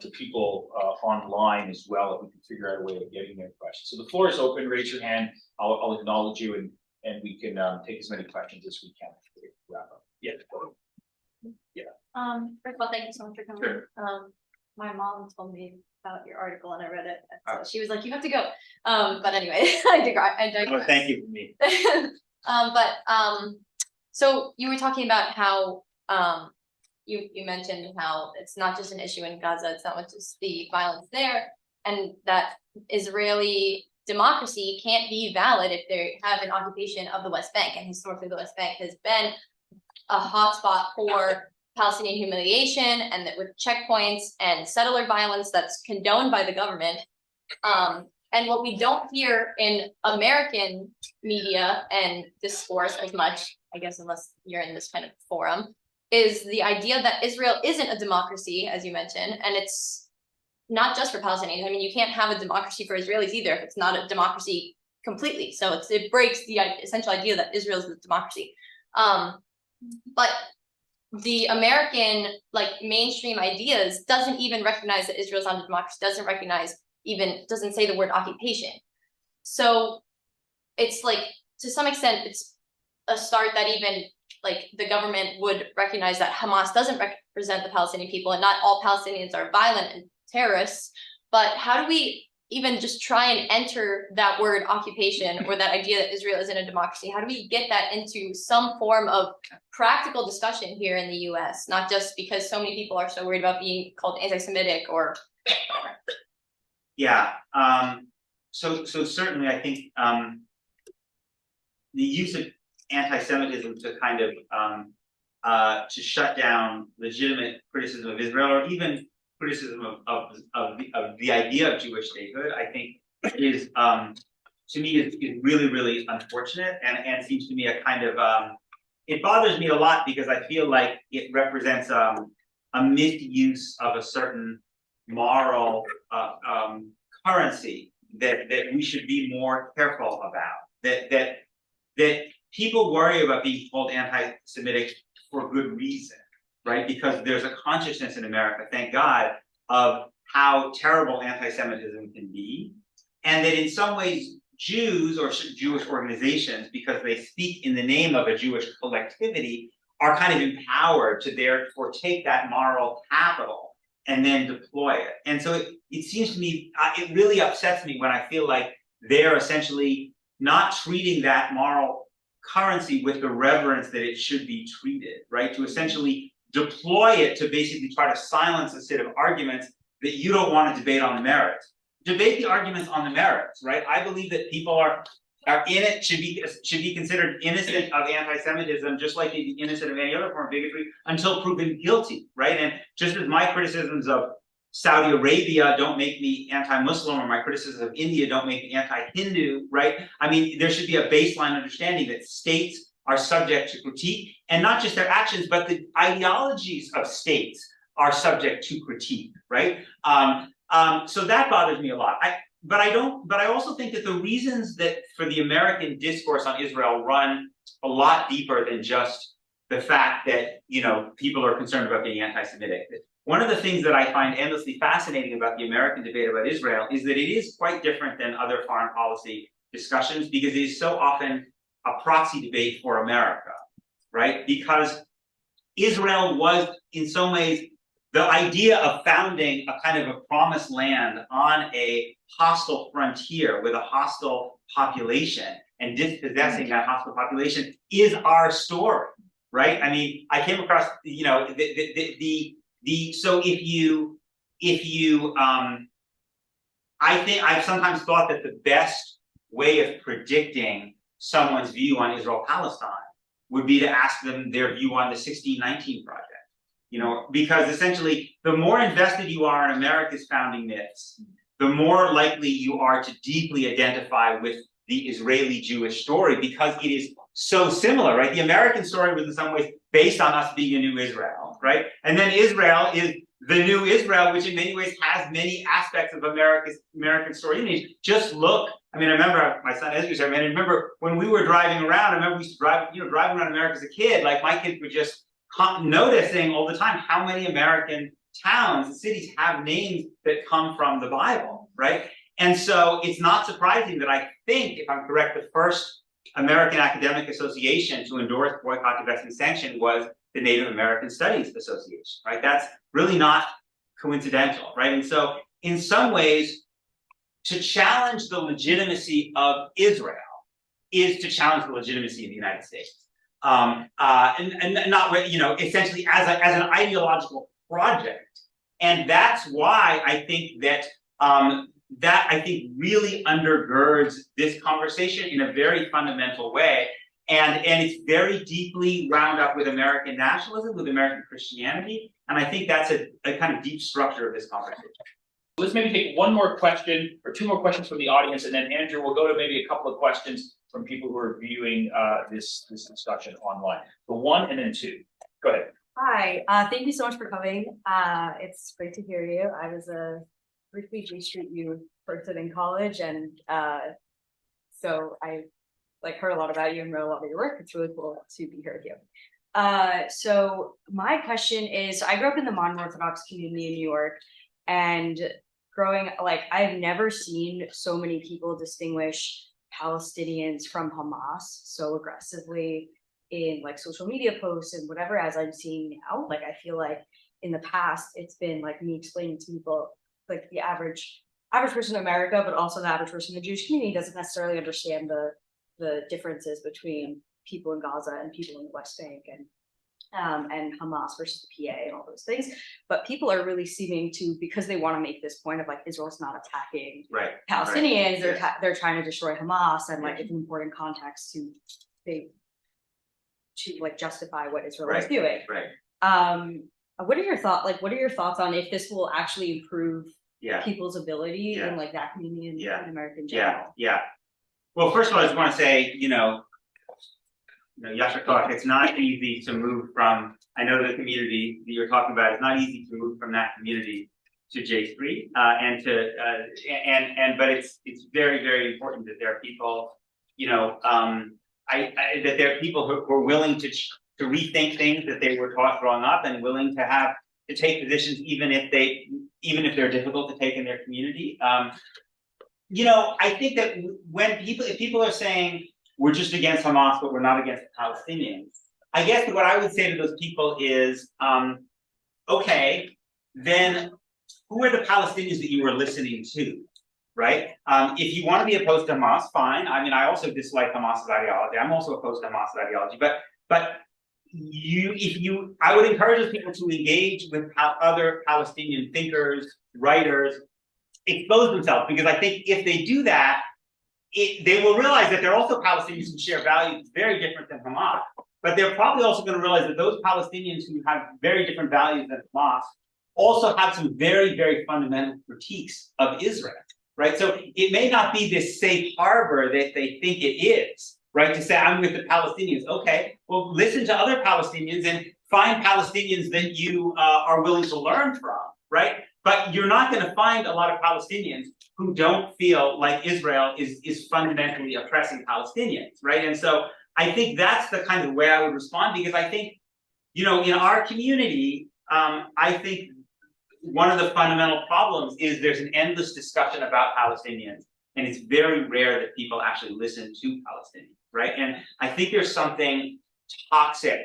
to people online as well if we can figure out a way of getting their questions. So the floor is open. Raise your hand. I'll acknowledge you, and we can take as many questions as we can to wrap up. Yeah. First of all, thank you so much for coming. Sure. My mom told me about your article and I read it. Oh. So she was like, "You have to go." But anyway, I digress. Oh, thank you for me. So you were talking about how you mentioned how it's not just an issue in Gaza, it's not just the violence there, and that Israeli democracy can't be valid if they have an occupation of the West Bank. And historically, the West Bank has been a hotspot for Palestinian humiliation, and that with checkpoints and settler violence that's condoned by the government. And what we don't hear in American media and discourse as much, I guess, unless you're in this kind of forum, is the idea that Israel isn't a democracy, as you mentioned, and it's not just for Palestinians. I mean, you can't have a democracy for Israelis either if it's not a democracy completely. So it breaks the essential idea that Israel is a democracy. But the American mainstream ideas doesn't even recognize that Israel's not a democracy, doesn't say the word occupation. So it's to some extent, it's a start that even the government would recognize that Hamas doesn't represent the Palestinian people, and not all Palestinians are violent and terrorists. But how do we even just try and enter that word occupation, or that idea that Israel isn't a democracy? How do we get that into some form of practical discussion here in the US, not just because so many people are so worried about being called anti-Semitic or whatever? Yeah. So certainly I think the use of anti-Semitism to kind of to shut down legitimate criticism of Israel, or even criticism of the idea of Jewish statehood, I think is to me is really, really unfortunate, and seems to me a kind of it bothers me a lot, because I feel like it represents a misuse of a certain moral currency that we should be more careful about. That people worry about being called anti-Semitic for good reason, right? Because there's a consciousness in America, thank God, of how terrible anti-Semitism can be, and that in some ways Jews or Jewish organizations, because they speak in the name of a Jewish collectivity, are kind of empowered to therefore take that moral capital and then deploy it. And so it seems to me, it really upsets me when I feel like they're essentially not treating that moral currency with the reverence that it should be treated, right? To essentially deploy it to basically try to silence a set of arguments that you don't want to debate on the merits. Debate the arguments on the merits, right? I believe that people are in it, should be considered innocent of anti-Semitism, just like they'd be innocent of any other form of bigotry, until proven guilty, right? And just as my criticisms of Saudi Arabia don't make me anti-Muslim, or my criticisms of India don't make me anti-Hindu, right? I mean, there should be a baseline understanding that states are subject to critique, and not just their actions, but the ideologies of states are subject to critique, right? So that bothers me a lot. But I also think that the reasons that for the American discourse on Israel run a lot deeper than just the fact that, people are concerned about being anti-Semitic. One of the things that I find endlessly fascinating about the American debate about Israel is that it is quite different than other foreign policy discussions, because it is so often a proxy debate for America, right? Because Israel was, in some ways, the idea of founding a kind of a promised land on a hostile frontier with a hostile population and dispossessing that hostile population is our story, right? I mean, I came across, so I think I've sometimes thought that the best way of predicting someone's view on Israel-Palestine would be to ask them their view on the 1619 project. Because essentially, the more invested you are in America's founding myths, the more likely you are to deeply identify with the Israeli Jewish story, because it is so similar, right? The American story was in some ways based on us being a new Israel, right? And then Israel is the new Israel, which in many ways has many aspects of American story. Just look, I mean, I remember my son Ezra said, I remember when we were driving around, I remember we used to drive, driving around America as a kid, like my kids were just noticing all the time how many American towns and cities have names that come from the Bible, right? And so it's not surprising that I think, if I'm correct, the first American Academic Association to endorse boycott, divest, and sanction was the Native American Studies Association, right? That's really not coincidental, right? And so in some ways, to challenge the legitimacy of Israel is to challenge the legitimacy of the United States. And not, essentially as an ideological project. And that's why I think that really undergirds this conversation in a very fundamental way. And it's very deeply wound up with American nationalism, with American Christianity. And I think that's a kind of deep structure of this conversation. Let's maybe take one more question or two more questions from the audience, and then Andrew will go to maybe a couple of questions from people who are viewing this discussion online. So one and then two. Go ahead. Hi, thank you so much for coming. It's great to hear you. I was a refugee street youth person in college, and so I heard a lot about you and read a lot of your work. It's really cool to be here with you. So my question is, I grew up in the modern Orthodox community in New York, and I've never seen so many people distinguish Palestinians from Hamas so aggressively in social media posts and whatever as I'm seeing now. I feel like in the past it's been me explaining to people, the average person in America, but also the average person in the Jewish community doesn't necessarily understand the differences between people in Gaza and people in the West Bank and Hamas versus the PA and all those things. But people are really seeming to, because they want to make this point of Israel's not attacking Palestinians, they're trying to destroy Hamas, and it's an important context to justify what Israel is doing. What are your thoughts? What are your thoughts on if this will actually improve people's ability in that community and American general? Well, first of all, I just want to say, Yasher Koach, it's not easy to move from, I know the community that you're talking about, it's not easy to move from that community to J3, but it's very, very important that there are people, that there are people who are willing to rethink things that they were taught growing up, and willing to take positions even if they're difficult to take in their community. I think that if people are saying we're just against Hamas, but we're not against the Palestinians, I guess what I would say to those people is, okay, then who are the Palestinians that you were listening to, right? If you want to be opposed to Hamas, fine. I mean, I also dislike Hamas's ideology. I'm also opposed to Hamas's ideology, but I would encourage those people to engage with other Palestinian thinkers, writers, expose themselves, because I think if they do that, they will realize that there are also Palestinians who share values very different than Hamas, but they're probably also going to realize that those Palestinians who have very different values than Hamas also have some very, very fundamental critiques of Israel, right? So it may not be this safe harbor that they think it is, right? To say, I'm with the Palestinians. Okay, well, listen to other Palestinians and find Palestinians that you are willing to learn from, right? But you're not going to find a lot of Palestinians who don't feel like Israel is fundamentally oppressing Palestinians, right? And so I think that's the kind of way I would respond, because I think, in our community, I think one of the fundamental problems is there's an endless discussion about Palestinians, and it's very rare that people actually listen to Palestinians, right? And I think there's something toxic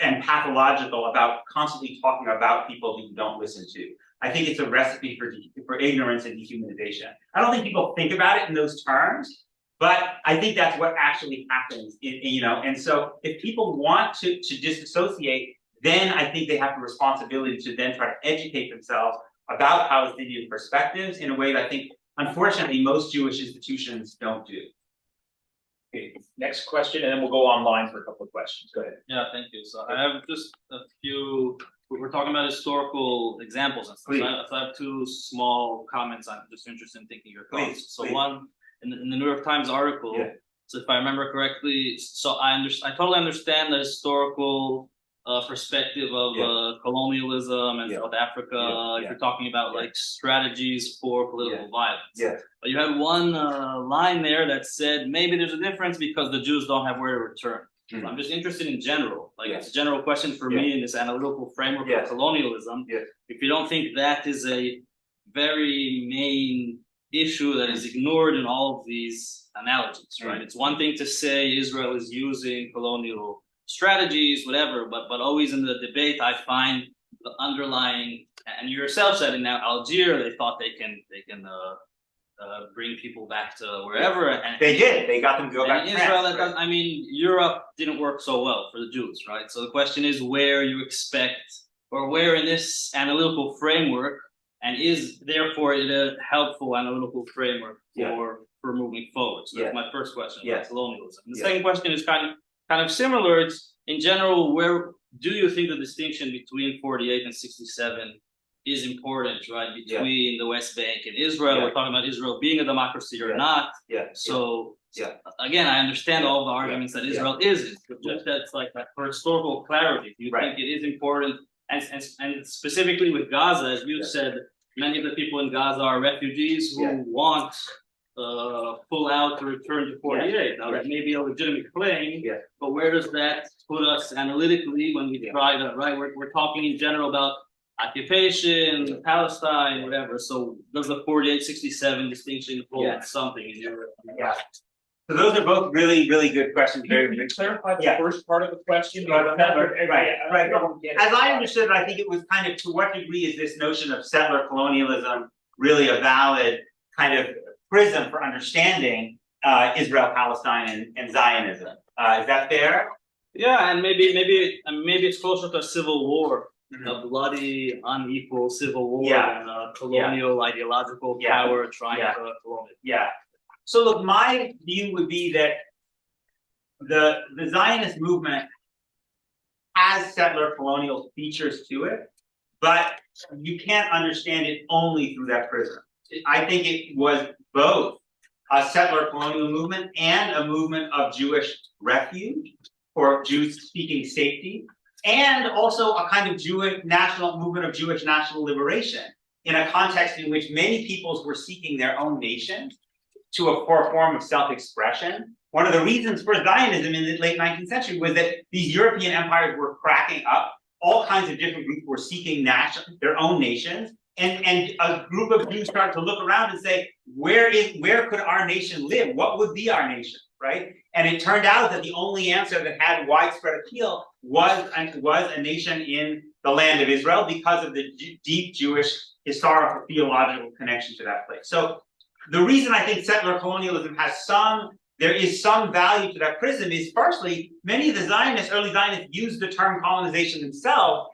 and pathological about constantly talking about people who you don't listen to. I think it's a recipe for ignorance and dehumanization. I don't think people think about it in those terms, but I think that's what actually happens. And so if people want to disassociate, then I think they have a responsibility to then try to educate themselves about Palestinian perspectives in a way that I think, unfortunately, most Jewish institutions don't do. Okay, next question, and then we'll go online for a couple of questions. Go ahead. Yeah, thank you. So I have just a few, we're talking about historical examples and stuff. So I have two small comments. I'm just interested in thinking your thoughts. So one, in the New York Times article, so if I remember correctly, so I totally understand the historical perspective of colonialism and South Africa. If you're talking about like strategies for political violence. But you had one line there that said maybe there's a difference because the Jews don't have where to return. So I'm just interested in general, like it's a general question for me in this analytical framework of colonialism. If you don't think that is a very main issue that is ignored in all of these analogies, right? It's one thing to say Israel is using colonial strategies, whatever, but always in the debate, I find the underlying, and you yourself said in Algeria, they thought they can bring people back to wherever, and they did. They got them to go back to Israel. France, right? I mean, Europe didn't work so well for the Jews, right? So the question is where you expect, or where in this analytical framework, and is therefore it a helpful analytical framework for moving forward? So that's my first question about colonialism. The second question is kind of similar. It's in general, where do you think the distinction between 48 and 67 is important, right? Between the West Bank and Israel. We're talking about Israel being a democracy or not. So again, I understand all the arguments that Israel isn't, but just that's like that for historical clarity. Do you think it is important? And specifically with Gaza, as you said, many of the people in Gaza are refugees who want pull out to return to 48. Now that may be a legitimate claim, but where does that put us analytically when we try to, right? We're talking in general about occupation, Palestine, whatever. So does the 48-67 distinction hold something in your So those are both really, really good questions. Can you clarify the first part of the question? Right. As I understood it, I think it was kind of to what degree is this notion of settler colonialism really a valid kind of prism for understanding Israel, Palestine, and Zionism. Is that fair? Yeah, and maybe it's closer to a civil war, a bloody, unequal civil war than a colonial ideological power trying to colonize. So look, my view would be that the Zionist movement has settler colonial features to it, but you can't understand it only through that prism. I think it was both a settler colonial movement and a movement of Jewish refuge for Jews seeking safety, and also a kind of Jewish national movement of Jewish national liberation in a context in which many peoples were seeking their own nations for a form of self-expression. One of the reasons for Zionism in the late 19th century was that these European empires were cracking up. All kinds of different groups were seeking their own nations. And a group of Jews started to look around and say, where could our nation live? What would be our nation, right? And it turned out that the only answer that had widespread appeal was a nation in the land of Israel because of the deep Jewish historical theological connection to that place. So the reason I think settler colonialism there is some value to that prism is, firstly, many of the early Zionists used the term colonization themselves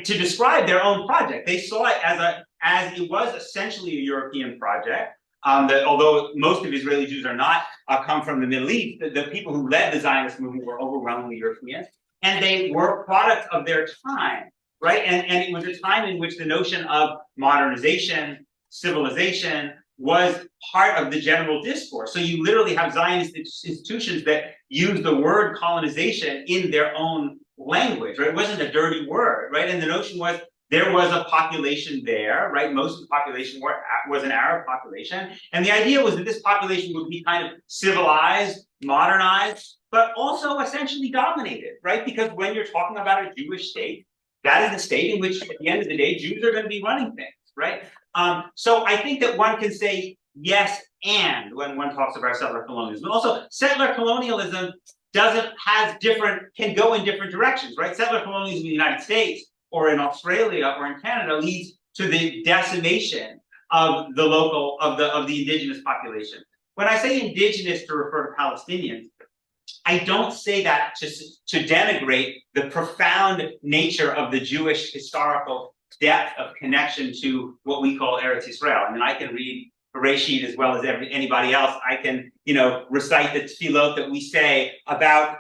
to describe their own project. They saw it as it was essentially a European project. That although most of Israeli Jews are not come from the Middle East, the people who led the Zionist movement were overwhelmingly European, and they were products of their time, right? And it was a time in which the notion of modernization, civilization, was part of the general discourse. So you literally have Zionist institutions that use the word colonization in their own language, right? It wasn't a dirty word, right? And the notion was there was a population there, right? Most of the population was an Arab population. And the idea was that this population would be kind of civilized, modernized, but also essentially dominated, right? Because when you're talking about a Jewish state, that is a state in which, at the end of the day, Jews are going to be running things, right? So I think that one can say yes and when one talks about settler colonialism. Also, settler colonialism can go in different directions, right? Settler colonialism in the United States or in Australia or in Canada leads to the decimation of the indigenous population. When I say indigenous to refer to Palestinians, I don't say that to denigrate the profound nature of the Jewish historical depth of connection to what we call Eretz Israel. I mean, I can read Bereshit as well as anybody else. I can, recite the tefillot that we say about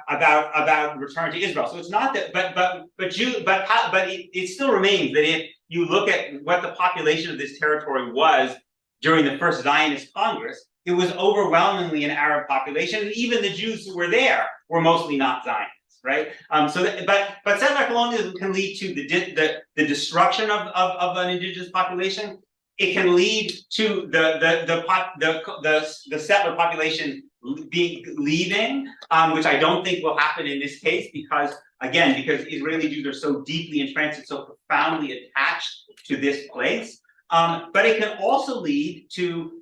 return to Israel. So it's not that, but it still remains that if you look at what the population of this territory was during the first Zionist Congress, it was overwhelmingly an Arab population, and even the Jews who were there were mostly not Zionists, right? But settler colonialism can lead to the destruction of an indigenous population. It can lead to the settler population leaving, which I don't think will happen in this case because Israeli Jews are so deeply entrenched and so profoundly attached to this place. But it can also lead to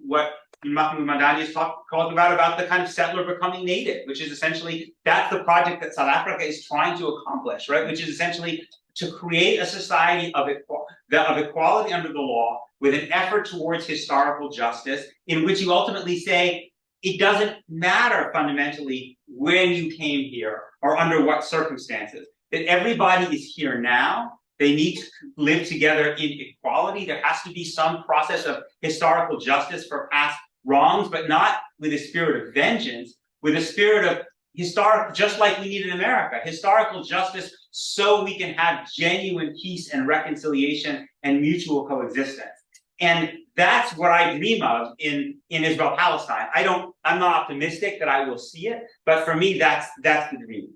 what Mahmoud Madani has talked about the kind of settler becoming native, which is essentially, that's the project that South Africa is trying to accomplish, right? Which is essentially to create a society of equality under the law with an effort towards historical justice, in which you ultimately say, it doesn't matter fundamentally when you came here or under what circumstances, that everybody is here now. They need to live together in equality. There has to be some process of historical justice for past wrongs, but not with a spirit of vengeance, with a spirit of historical, just like we need in America, historical justice so we can have genuine peace and reconciliation and mutual coexistence. And that's what I dream of in Israel-Palestine. I'm not optimistic that I will see it, but for me, that's the dream.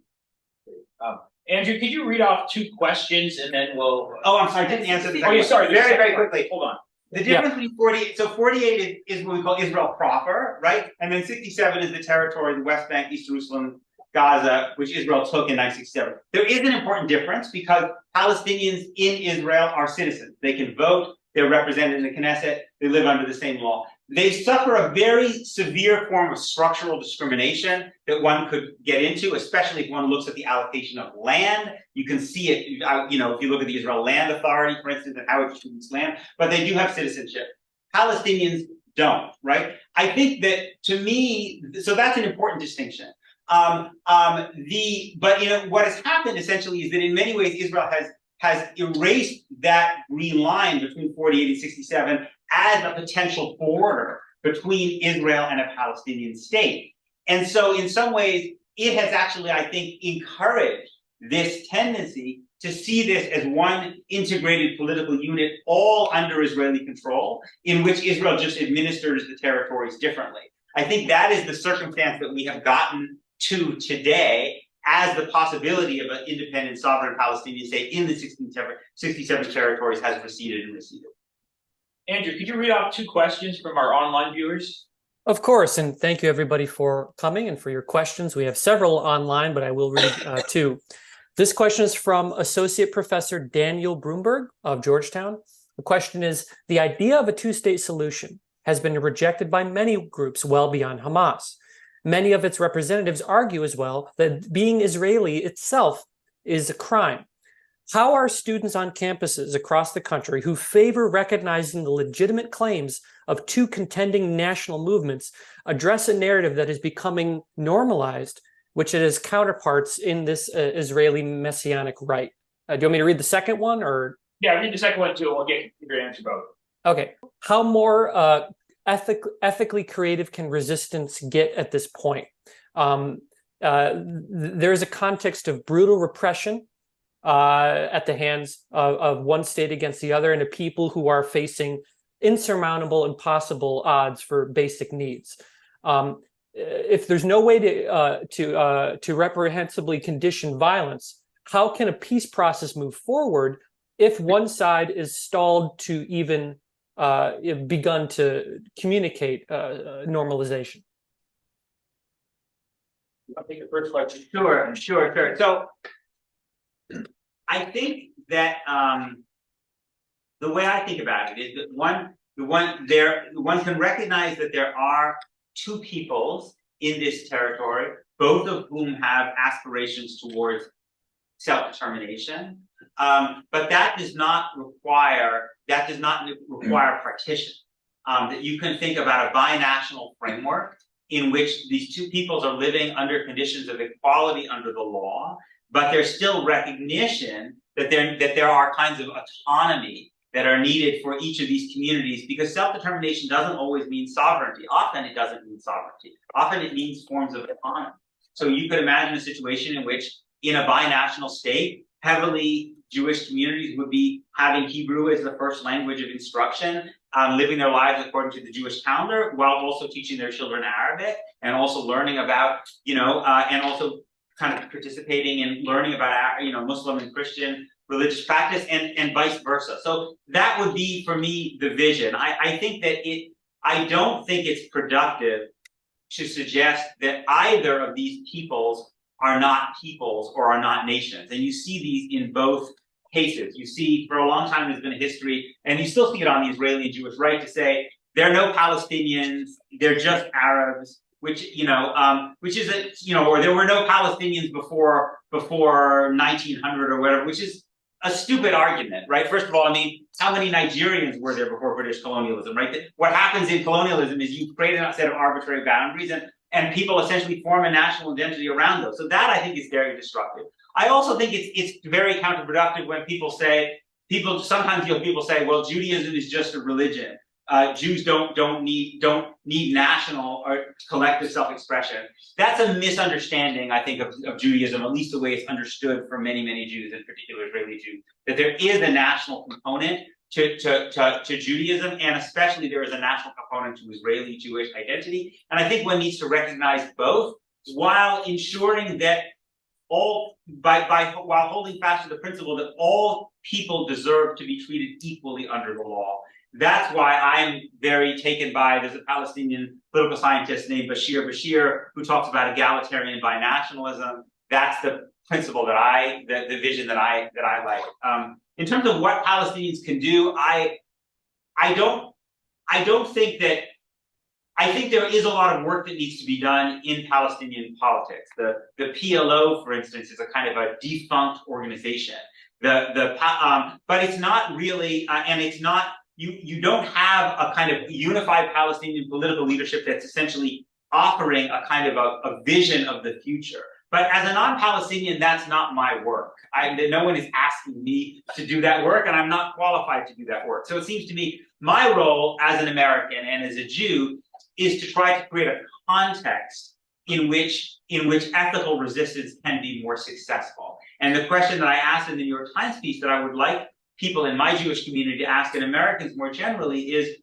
Andrew, could you read off 2 questions and then we'll... Oh, I'm sorry, I didn't answer the second Oh, yeah, sorry. question. Very quickly. Hold on. The difference between 48, so 48 is what we call Israel proper, right? And then 67 is the territory, the West Bank, East Jerusalem, Gaza, which Israel took in 1967. There is an important difference because Palestinians in Israel are citizens. They can vote, they're represented in the Knesset, they live under the same law. They suffer a very severe form of structural discrimination that one could get into, especially if one looks at the allocation of land. You can see it, if you look at the Israel Land Authority, for instance, and how it distributes land, but they do have citizenship. Palestinians don't, right? I think that, to me, so that's an important distinction. But what has happened essentially is that in many ways Israel has erased that green line between 48 and 67 as a potential border between Israel and a Palestinian state. And so in some ways, it has actually, I think, encouraged this tendency to see this as one integrated political unit, all under Israeli control, in which Israel just administers the territories differently. I think that is the circumstance that we have gotten to today as the possibility of an independent sovereign Palestinian state in the 67 territories has receded and receded. Andrew, could you read off 2 questions from our online viewers? Of course, and thank you everybody for coming and for your questions. We have several online, but I will read 2. This question is from Associate Professor Daniel Broomberg of Georgetown. The question is, the idea of a 2-state solution has been rejected by many groups well beyond Hamas. Many of its representatives argue as well that being Israeli itself is a crime. How are students on campuses across the country who favor recognizing the legitimate claims of 2 contending national movements address a narrative that is becoming normalized, which it has counterparts in this Israeli messianic right? Do you want me to read the second one, or? Yeah, read the second one too. We'll get your answer both. Okay. How more ethically creative can resistance get at this point? There's a context of brutal repression at the hands of one state against the other, and a people who are facing insurmountable, impossible odds for basic needs. If there's no way to reprehensibly condition violence, how can a peace process move forward if one side is stalled to even begun to communicate normalization? I'll take the first question. Sure. So I think that the way I think about it is that one can recognize that there are 2 peoples in this territory, both of whom have aspirations towards self-determination, but that does not require partition. That you can think about a binational framework in which these 2 peoples are living under conditions of equality under the law, but there's still recognition that there are kinds of autonomy that are needed for each of these communities, because self-determination doesn't always mean sovereignty. Often it doesn't mean sovereignty. Often it means forms of autonomy. So you could imagine a situation in which, in a binational state, heavily Jewish communities would be having Hebrew as the first language of instruction, living their lives according to the Jewish calendar, while also teaching their children Arabic, and also learning about, and also kind of participating in learning about, Muslim and Christian religious practice and vice versa. So that would be for me the vision. I think that I don't think it's productive to suggest that either of these peoples are not peoples or are not nations. And you see these in both cases. You see for a long time there's been a history, and you still see it on the Israeli and Jewish right, to say there are no Palestinians, they're just Arabs, which is or there were no Palestinians before 1900 or whatever, which is a stupid argument, right? First of all, I mean, how many Nigerians were there before British colonialism, right? What happens in colonialism is you create a set of arbitrary boundaries and people essentially form a national identity around those. So that I think is very destructive. I also think it's very counterproductive when sometimes you'll people say, well, Judaism is just a religion. Jews don't need national or collective self-expression. That's a misunderstanding, I think, of Judaism, at least the way it's understood for many, many Jews, in particular Israeli Jews, that there is a national component to Judaism, and especially there is a national component to Israeli Jewish identity. And I think one needs to recognize both while ensuring that while holding fast to the principle that all people deserve to be treated equally under the law. That's why I'm very taken by, there's a Palestinian political scientist named Bashir who talks about egalitarian binationalism. That's the principle the vision that I like. In terms of what Palestinians can do, I think there is a lot of work that needs to be done in Palestinian politics. The PLO, for instance, is a kind of a defunct organization. But it's not really, and it's not. You don't have a kind of unified Palestinian political leadership that's essentially offering a kind of a vision of the future. But as a non-Palestinian, that's not my work. No one is asking me to do that work, and I'm not qualified to do that work. So it seems to me my role as an American and as a Jew is to try to create a context in which ethical resistance can be more successful. And the question that I asked in the New York Times piece that I would like people in my Jewish community to ask, and Americans more generally, is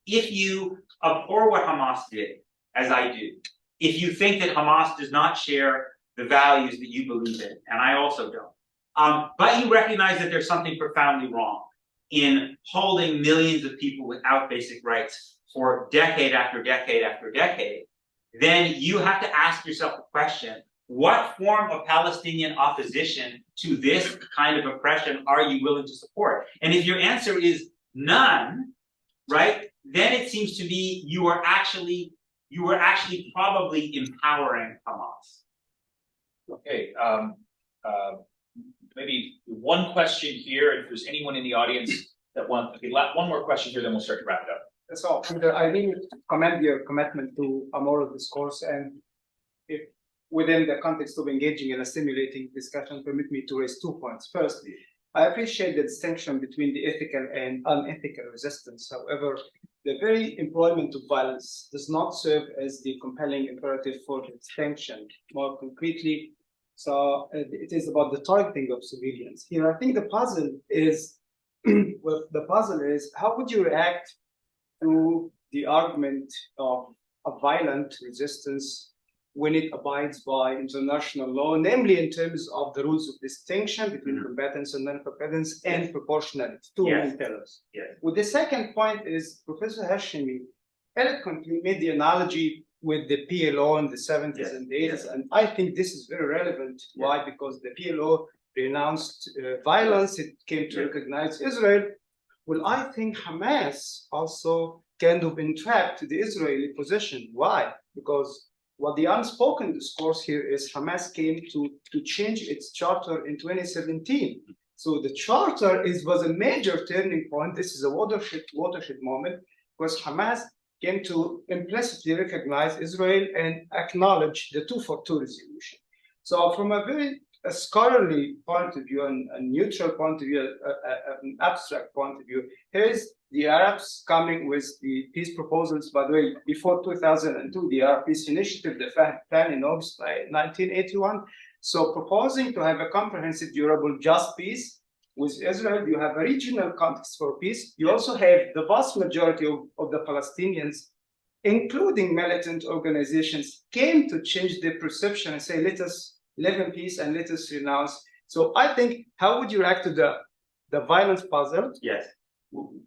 if you abhor what Hamas did, as I do, if you think that Hamas does not share the values that you believe in, and I also don't, but you recognize that there's something profoundly wrong in holding millions of people without basic rights for decade after decade after decade, then you have to ask yourself the question, what form of Palestinian opposition to this kind of oppression are you willing to support? And if your answer is none, right, then it seems to me you were actually probably empowering Hamas. Okay, maybe one question here. If there's anyone in the audience that wants, okay, one more question here, then we'll start to wrap it up. That's all. Peter, I really commend your commitment to a moral discourse, and if within the context of engaging in a stimulating discussion, permit me to raise 2 points. First, I appreciate the distinction between the ethical and unethical resistance. However, the very employment of violence does not serve as the compelling imperative for the distinction. More concretely, so it is about the targeting of civilians. Here, I think the puzzle is, how would you react to the argument of a violent resistance when it abides by international law, namely in terms of the rules of distinction between combatants and non-combatants and proportionality, two main pillars. With the second point is Professor Hashemi eloquently made the analogy with the PLO in the 70s and the 80s, and I think this is very relevant. Why? Because the PLO renounced violence, it came to recognize Israel. Well, I think Hamas also kind of entrapped the Israeli position. Why? Because what the unspoken discourse here is Hamas came to change its charter in 2017. So the charter was a major turning point. This is a watershed moment because Hamas came to implicitly recognize Israel and acknowledge the 242 resolution. So from a very scholarly point of view and a neutral point of view, an abstract point of view, here's the Arabs coming with the peace proposals. By the way, before 2002, the Arab Peace Initiative, the plan in August 1981. So proposing to have a comprehensive, durable, just peace with Israel. You have a regional context for peace. You also have the vast majority of the Palestinians, including militant organizations, came to change their perception and say, let us live in peace and let us renounce. So I think, how would you react to the violence puzzle, Yes,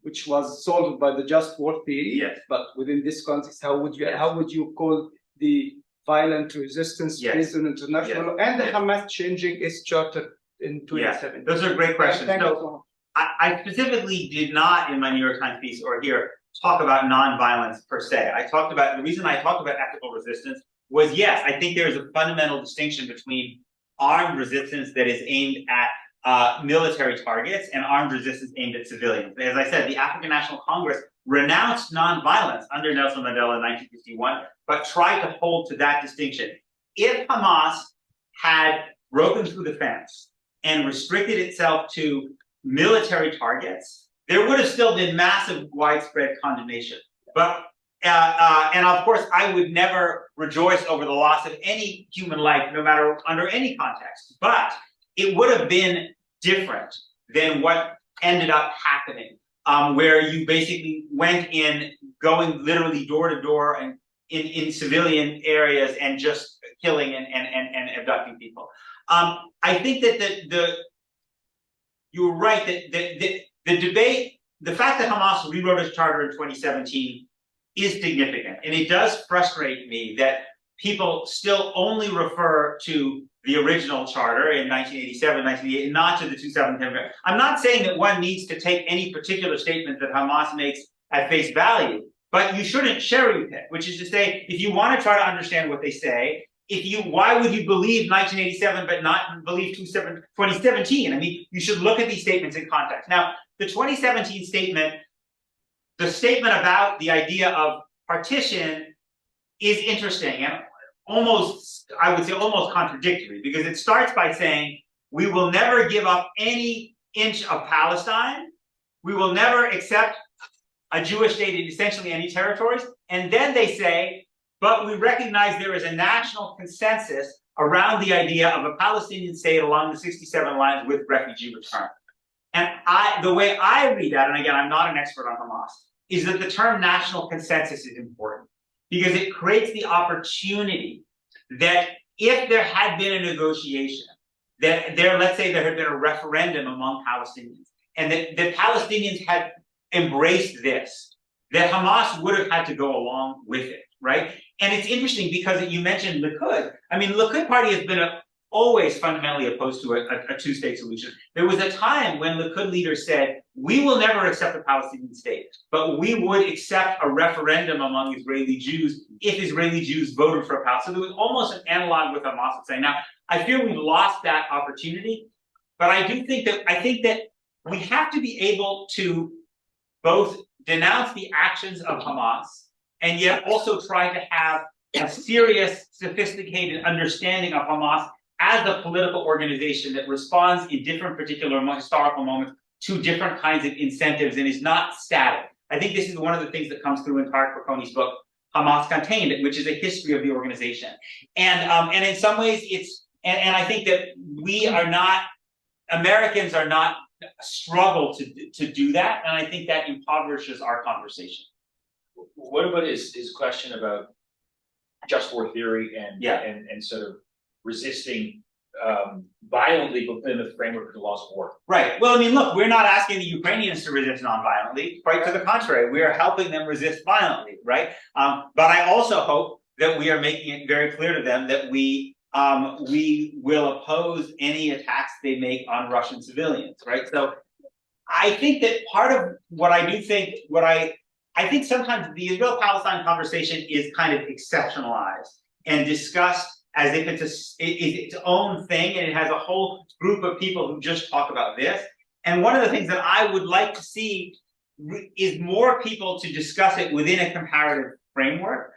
which was solved by the just war theory? Yes. But within this context, how would you Yes. call the violent resistance Yes. based on international law and the Yes. Hamas changing its charter in 2017? Those are great questions. Thank you So so much. I specifically did not in my New York Times piece or here talk about nonviolence per se. I talked about, the reason I talked about ethical resistance was, yes, I think there's a fundamental distinction between armed resistance that is aimed at military targets and armed resistance aimed at civilians. As I said, the African National Congress renounced nonviolence under Nelson Mandela in 1951, but tried to hold to that distinction. If Hamas had broken through the fence and restricted itself to military targets, there would have still been massive widespread condemnation. But and of course, I would never rejoice over the loss of any human life, no matter under any context. But it would have been different than what ended up happening, where you basically went in, going literally door to door and in civilian areas and just killing and abducting people. I think that you're right that the debate, the fact that Hamas rewrote its charter in 2017 is significant. And it does frustrate me that people still only refer to the original charter in 1987, 1988, not to the 2010. I'm not saying that one needs to take any particular statement that Hamas makes at face value, but you shouldn't cherry pick, which is to say, if you want to try to understand what they say, why would you believe 1987 but not believe 2017? I mean, you should look at these statements in context. Now, the 2017 statement, the statement about the idea of partition is interesting and almost, I would say, almost contradictory, because it starts by saying, we will never give up any inch of Palestine. We will never accept a Jewish state in essentially any territories. And then they say, but we recognize there is a national consensus around the idea of a Palestinian state along the 67 lines with refugee return. And the way I read that, and again, I'm not an expert on Hamas, is that the term national consensus is important because it creates the opportunity that if there had been a negotiation, that let's say there had been a referendum among Palestinians, and that the Palestinians had embraced this, that Hamas would have had to go along with it, right? And it's interesting because you mentioned Likud. I mean, Likud party has been always fundamentally opposed to a two-state solution. There was a time when Likud leaders said, we will never accept a Palestinian state, but we would accept a referendum among Israeli Jews if Israeli Jews voted for a Palestine. So there was almost an analog with Hamas saying, now, I fear we've lost that opportunity, but I think that we have to be able to both denounce the actions of Hamas and yet also try to have a serious, sophisticated understanding of Hamas as a political organization that responds in different particular historical moments to different kinds of incentives and is not static. I think this is one of the things that comes through in Tarek Barkoni's book, Hamas Contained, which is a history of the organization. And in some ways it's, and I think that we are not, Americans are not struggle to do that. And I think that impoverishes our conversation. What about his question about just war theory and sort of resisting violently within the framework of the laws of war? Right. Well, I mean, look, we're not asking the Ukrainians to resist non-violently. Quite to the contrary, we are helping them resist violently, right? But I also hope that we are making it very clear to them that we will oppose any attacks they make on Russian civilians, right? So I think that part of what I do think, I think sometimes the Israel-Palestine conversation is kind of exceptionalized and discussed as if it's its own thing, and it has a whole group of people who just talk about this. And one of the things that I would like to see is more people to discuss it within a comparative framework,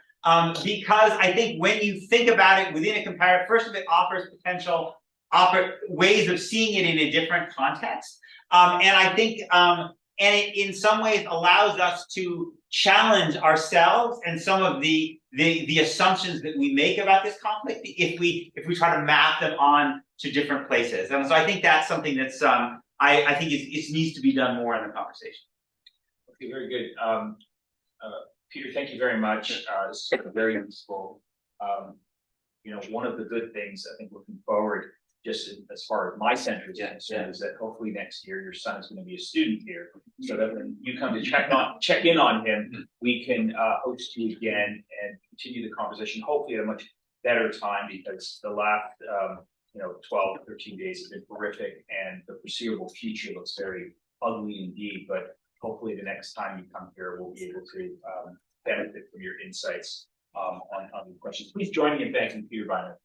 because I think when you think about it within a comparative, first of it offers potential ways of seeing it in a different context, and I think and it in some ways allows us to challenge ourselves and some of the assumptions that we make about this conflict if we try to map them on to different places. And so I think that's something that's I think it needs to be done more in the conversation. Okay, very good. Peter, thank you very much. This is very useful. one of the good things I think looking forward, just as far as my center is concerned, is that hopefully next year your son is going to be a student here, so that when you come to check in on him, we can host you again and continue the conversation, hopefully at a much better time, because the last 12, 13 days have been horrific, and the foreseeable future looks very ugly indeed. But hopefully the next time you come here, we'll be able to benefit from your insights on the questions. Please join me in thanking Peter Beinart.